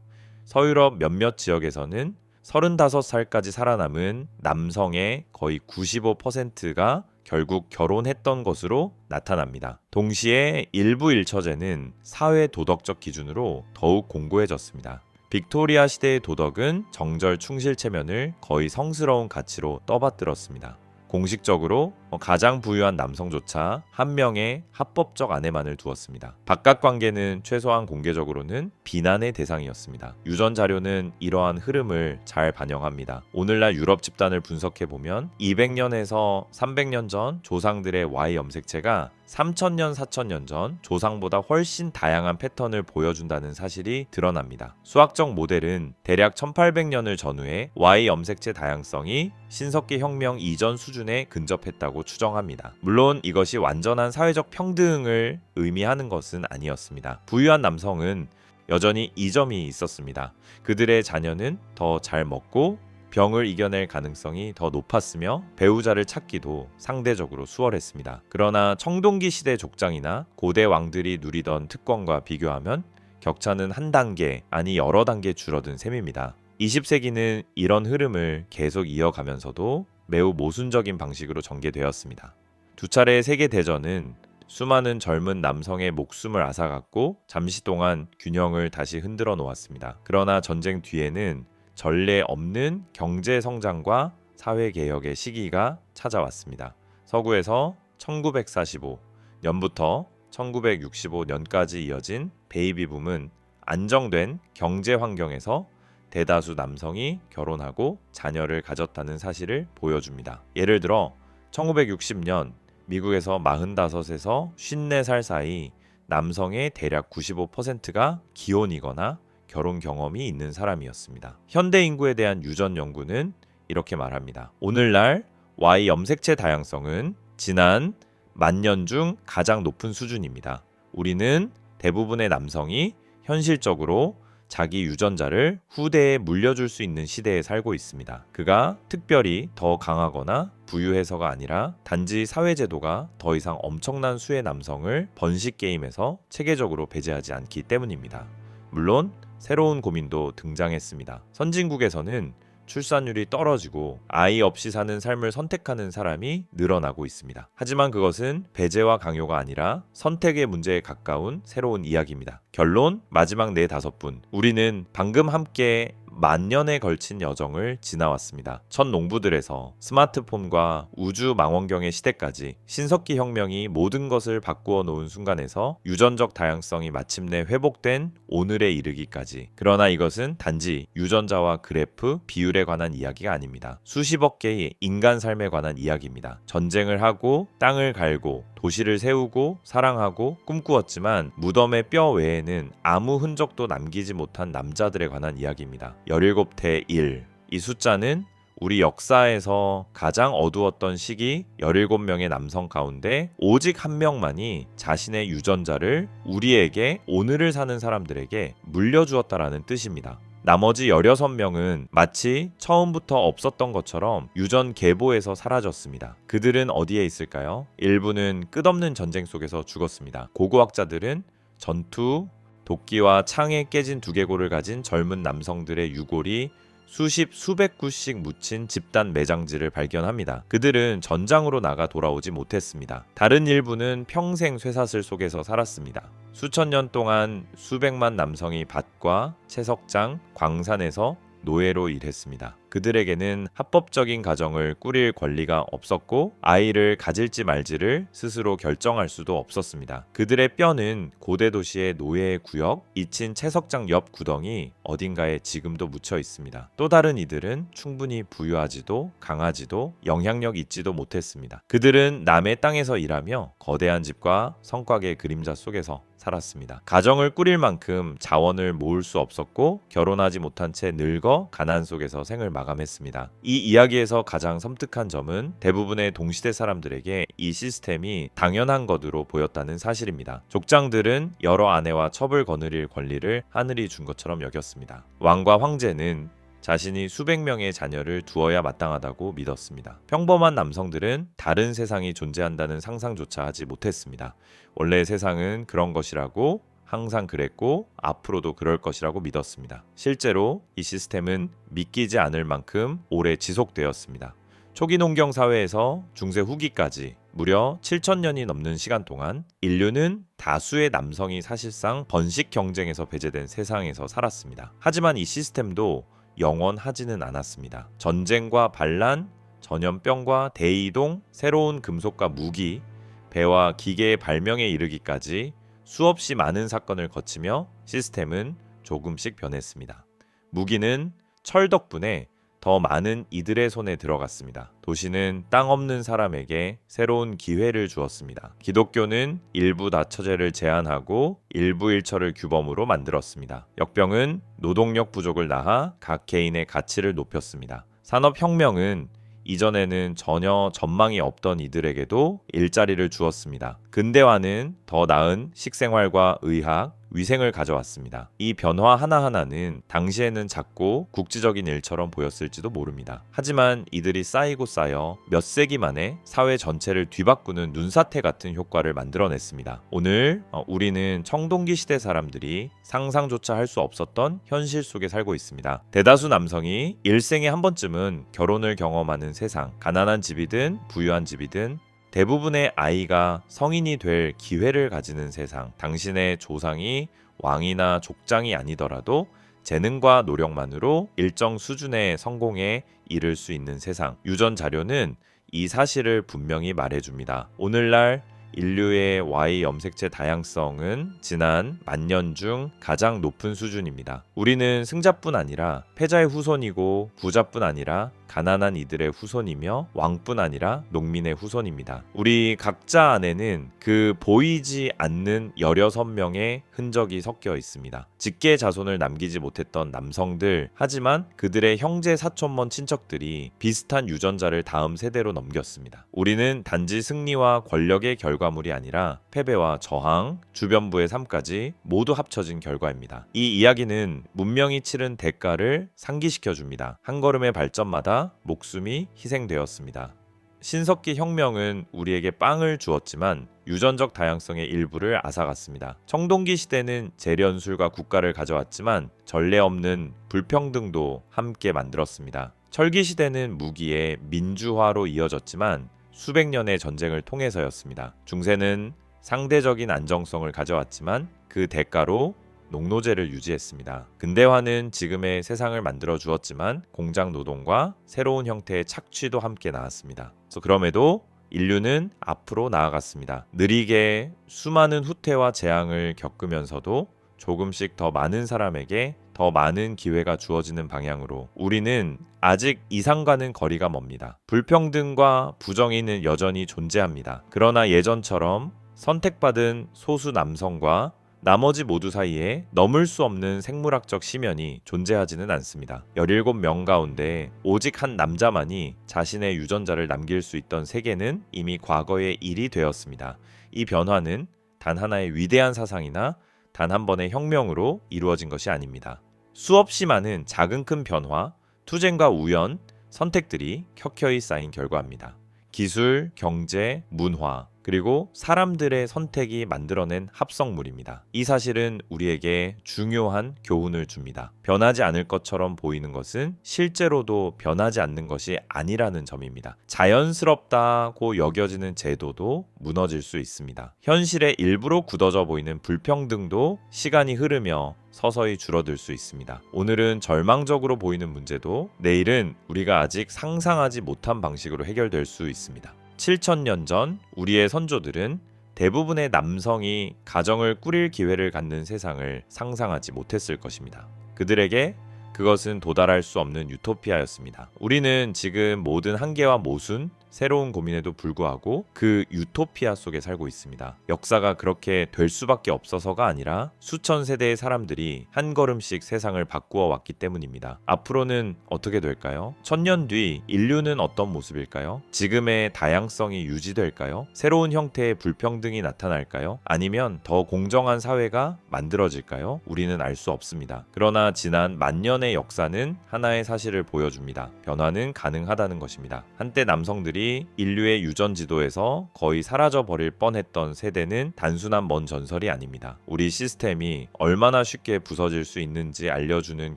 서유럽 몇몇 지역에서는 35살까지 살아남은 남성의 거의 95%가 결국 결혼했던 것으로 나타납니다. 동시에 일부 일처제는 사회 도덕적 기준으로 더욱 공고해졌습니다. 빅토리아 시대의 도덕은 정절 충실 체면을 거의 성스러운 가치로 떠받들었습니다. 공식적으로 가장 부유한 남성조차 한 명의 합법적 아내만을 두었습니다. 바깥관계는 최소한 공개적으로는 비난의 대상이었습니다. 유전 자료는 이러한 흐름을 잘 반영합니다. 오늘날 유럽 집단을 분석해보면 200년에서 300년 전 조상들의 Y 염색체가 3000년, 4000년 전 조상보다 훨씬 다양한 패턴을 보여준다는 사실이 드러납니다. 수학적 모델은 대략 1800년을 전후해 Y 염색체 다양성이 신석기 혁명 이전 수준에 근접했다고 추정합니다. 물론 이것이 완전한 사회적 평등을 의미하는 것은 아니었습니다. 부유한 남성은 여전히 이 점이 있었습니다. 그들의 자녀는 더 잘 먹고 병을 이겨낼 가능성이 더 높았으며 배우자를 찾기도 상대적으로 수월했습니다. 그러나 청동기 시대 족장이나 고대 왕들이 누리던 특권과 비교하면 격차는 한 단계 아니 여러 단계 줄어든 셈입니다. 20세기는 이런 흐름을 계속 이어가면서도 매우 모순적인 방식으로 전개되었습니다. 두 차례의 세계대전은 수많은 젊은 남성의 목숨을 앗아갔고 잠시 동안 균형을 다시 흔들어 놓았습니다. 그러나 전쟁 뒤에는 전례 없는 경제 성장과 사회 개혁의 시기가 찾아왔습니다. 서구에서 1945년부터 1965년까지 이어진 베이비붐은 안정된 경제 환경에서 대다수 남성이 결혼하고 자녀를 가졌다는 사실을 보여줍니다. 예를 들어 1960년 미국에서 45에서 54살 사이 남성의 대략 95%가 기혼이거나 결혼 경험이 있는 사람이었습니다. 현대 인구에 대한 유전 연구는 이렇게 말합니다. 오늘날 Y 염색체 다양성은 지난 10,000년 중 가장 높은 수준입니다. 우리는 대부분의 남성이 현실적으로 자기 유전자를 후대에 물려줄 수 있는 시대에 살고 있습니다. 그가 특별히 더 강하거나 부유해서가 아니라 단지 사회제도가 더 이상 엄청난 수의 남성을 번식 게임에서 체계적으로 배제하지 않기 때문입니다. 물론 새로운 고민도 등장했습니다. 선진국에서는 출산율이 떨어지고 아이 없이 사는 삶을 선택하는 사람이 늘어나고 있습니다. 하지만 그것은 배제와 강요가 아니라 선택의 문제에 가까운 새로운 이야기입니다. 결론, 마지막 4-5분. 우리는 방금 함께 만년에 걸친 여정을 지나왔습니다. 첫 농부들에서 스마트폰과 우주 망원경의 시대까지 신석기 혁명이 모든 것을 바꾸어 놓은 순간에서 유전적 다양성이 마침내 회복된 오늘에 이르기까지. 그러나 이것은 단지 유전자와 그래프, 비율에 관한 이야기가 아닙니다. 수십억 개의 인간 삶에 관한 이야기입니다. 전쟁을 하고 땅을 갈고 도시를 세우고 사랑하고 꿈꾸었지만 무덤의 뼈 외에는 아무 흔적도 남기지 못한 남자들에 관한 이야기입니다. 17대 1. 이 숫자는 우리 역사에서 가장 어두웠던 시기 17명의 남성 가운데 오직 한 명만이 자신의 유전자를 우리에게, 오늘을 사는 사람들에게 물려주었다라는 뜻입니다. 나머지 16명은 마치 처음부터 없었던 것처럼 유전 계보에서 사라졌습니다. 그들은 어디에 있을까요? 일부는 끝없는 전쟁 속에서 죽었습니다. 고고학자들은 전투, 도끼와 창에 깨진 두개골을 가진 젊은 남성들의 유골이 수백 구씩 묻힌 집단 매장지를 발견합니다. 그들은 전장으로 나가 돌아오지 못했습니다. 다른 일부는 평생 쇠사슬 속에서 살았습니다. 수천 년 동안 수백만 남성이 밭과 채석장, 광산에서 노예로 일했습니다. 그들에게는 합법적인 가정을 꾸릴 권리가 없었고 아이를 가질지 말지를 스스로 결정할 수도 없었습니다. 그들의 뼈는 고대 도시의 노예의 구역, 잊힌 채석장 옆 구덩이 어딘가에 지금도 묻혀 있습니다. 또 다른 이들은 충분히 부유하지도 강하지도 영향력 있지도 못했습니다. 그들은 남의 땅에서 일하며 거대한 집과 성곽의 그림자 속에서 살았습니다. 가정을 꾸릴 만큼 자원을 모을 수 없었고 결혼하지 못한 채 늙어 가난 속에서 생을 마감했습니다. 이 이야기에서 가장 섬뜩한 점은 대부분의 동시대 사람들에게 이 시스템이 당연한 것으로 보였다는 사실입니다. 족장들은 여러 아내와 첩을 거느릴 권리를 하늘이 준 것처럼 여겼습니다. 왕과 황제는 자신이 수백 명의 자녀를 두어야 마땅하다고 믿었습니다. 평범한 남성들은 다른 세상이 존재한다는 상상조차 하지 못했습니다. 원래 세상은 그런 것이라고, 항상 그랬고 앞으로도 그럴 것이라고 믿었습니다. 실제로 이 시스템은 믿기지 않을 만큼 오래 지속되었습니다. 초기 농경 사회에서 중세 후기까지 무려 7,000년이 넘는 시간 동안 인류는 다수의 남성이 사실상 번식 경쟁에서 배제된 세상에서 살았습니다. 하지만 이 시스템도 영원하지는 않았습니다. 전쟁과 반란, 전염병과 대이동, 새로운 금속과 무기, 배와 기계의 발명에 이르기까지 수없이 많은 사건을 거치며 시스템은 조금씩 변했습니다. 무기는 철 덕분에 더 많은 이들의 손에 들어갔습니다. 도시는 땅 없는 사람에게 새로운 기회를 주었습니다. 기독교는 일부 다처제를 제한하고 일부 일처를 규범으로 만들었습니다. 역병은 노동력 부족을 낳아 각 개인의 가치를 높였습니다. 산업혁명은 이전에는 전혀 전망이 없던 이들에게도 일자리를 주었습니다. 근대화는 더 나은 식생활과 의학, 위생을 가져왔습니다. 이 변화 하나하나는 당시에는 작고 국지적인 일처럼 보였을지도 모릅니다. 하지만 이들이 쌓이고 쌓여 몇 세기 만에 사회 전체를 뒤바꾸는 눈사태 같은 효과를 만들어냈습니다. 오늘 우리는 청동기 시대 사람들이 상상조차 할 수 없었던 현실 속에 살고 있습니다. 대다수 남성이 일생에 한 번쯤은 결혼을 경험하는 세상, 가난한 집이든 부유한 집이든 대부분의 아이가 성인이 될 기회를 가지는 세상, 당신의 조상이 왕이나 족장이 아니더라도 재능과 노력만으로 일정 수준의 성공에 이를 수 있는 세상. 유전 자료는 이 사실을 분명히 말해줍니다. 오늘날 인류의 Y 염색체 다양성은 지난 만년 중 가장 높은 수준입니다. 우리는 승자뿐 아니라 패자의 후손이고 부자뿐 아니라 가난한 이들의 후손이며 왕뿐 아니라 농민의 후손입니다. 우리 각자 안에는 그 보이지 않는 16명의 흔적이 섞여 있습니다. 직계 자손을 남기지 못했던 남성들, 하지만 그들의 형제 사촌먼 친척들이 비슷한 유전자를 다음 세대로 넘겼습니다. 우리는 단지 승리와 권력의 결과물이 아니라 패배와 저항, 주변부의 삶까지 모두 합쳐진 결과입니다. 이 이야기는 문명이 치른 대가를 상기시켜 줍니다. 한 걸음의 발전마다 목숨이 희생되었습니다. 신석기 혁명은 우리에게 빵을 주었지만 유전적 다양성의 일부를 앗아갔습니다. 청동기 시대는 재련술과 국가를 가져왔지만 전례 없는 불평등도 함께 만들었습니다. 철기 시대는 무기의 민주화로 이어졌지만 수백 년의 전쟁을 통해서였습니다. 중세는 상대적인 안정성을 가져왔지만 그 대가로 농노제를 유지했습니다. 근대화는 지금의 세상을 만들어 주었지만 공장 노동과 새로운 형태의 착취도 함께 나왔습니다. 그럼에도 인류는 앞으로 나아갔습니다. 느리게 수많은 후퇴와 재앙을 겪으면서도 조금씩 더 많은 사람에게 더 많은 기회가 주어지는 방향으로 우리는 아직 이상과는 거리가 멉니다. 불평등과 부정의는 여전히 존재합니다. 그러나 예전처럼 선택받은 소수 남성과 나머지 모두 사이에 넘을 수 없는 생물학적 심연이 존재하지는 않습니다. 17명 가운데 오직 한 남자만이 자신의 유전자를 남길 수 있던 세계는 이미 과거의 일이 되었습니다. 이 변화는 단 하나의 위대한 사상이나 단 한 번의 혁명으로 이루어진 것이 아닙니다. 수없이 많은 작은 큰 변화, 투쟁과 우연, 선택들이 켜켜이 쌓인 결과입니다. 기술, 경제, 문화, 그리고 사람들의 선택이 만들어낸 합성물입니다. 이 사실은 우리에게 중요한 교훈을 줍니다. 변하지 않을 것처럼 보이는 것은 실제로도 변하지 않는 것이 아니라는 점입니다. 자연스럽다고 여겨지는 제도도 무너질 수 있습니다. 현실의 일부로 굳어져 보이는 불평등도 시간이 흐르며 서서히 줄어들 수 있습니다. 오늘은 절망적으로 보이는 문제도 내일은 우리가 아직 상상하지 못한 방식으로 해결될 수 있습니다. 7,000년 전 우리의 선조들은 대부분의 남성이 가정을 꾸릴 기회를 갖는 세상을 상상하지 못했을 것입니다. 그들에게 그것은 도달할 수 없는 유토피아였습니다. 우리는 지금 모든 한계와 모순, 새로운 고민에도 불구하고 그 유토피아 속에 살고 있습니다. 역사가 그렇게 될 수밖에 없어서가 아니라 수천 세대의 사람들이 한 걸음씩 세상을 바꾸어 왔기 때문입니다. 앞으로는 어떻게 될까요? 1000년 뒤 인류는 어떤 모습일까요? 지금의 다양성이 유지될까요? 새로운 형태의 불평등이 나타날까요? 아니면 더 공정한 사회가 만들어질까요? 우리는 알 수 없습니다. 그러나 지난 만년의 역사는 하나의 사실을 보여줍니다. 변화는 가능하다는 것입니다. 한때 남성들이 인류의 유전 지도에서 거의 사라져 버릴 뻔했던 세대는 단순한 먼 전설이 아닙니다. 우리 시스템이 얼마나 쉽게 부서질 수 있는지 알려주는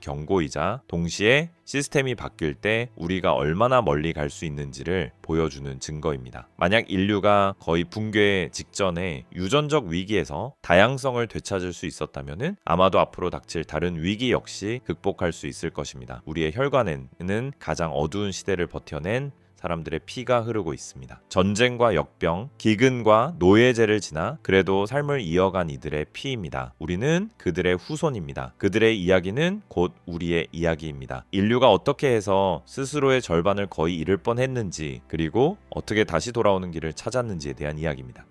경고이자 동시에 시스템이 바뀔 때 우리가 얼마나 멀리 갈 수 있는지를 보여주는 증거입니다. 만약 인류가 거의 붕괴 직전에 유전적 위기에서 다양성을 되찾을 수 있었다면 아마도 앞으로 닥칠 다른 위기 역시 극복할 수 있을 것입니다. 우리의 혈관에는 가장 어두운 시대를 버텨낸 사람들의 피가 흐르고 있습니다. 전쟁과 역병, 기근과 노예제를 지나 그래도 삶을 이어간 이들의 피입니다. 우리는 그들의 후손입니다. 그들의 이야기는 곧 우리의 이야기입니다. 인류가 어떻게 해서 스스로의 절반을 거의 잃을 뻔했는지, 그리고 어떻게 다시 돌아오는 길을 찾았는지에 대한 이야기입니다.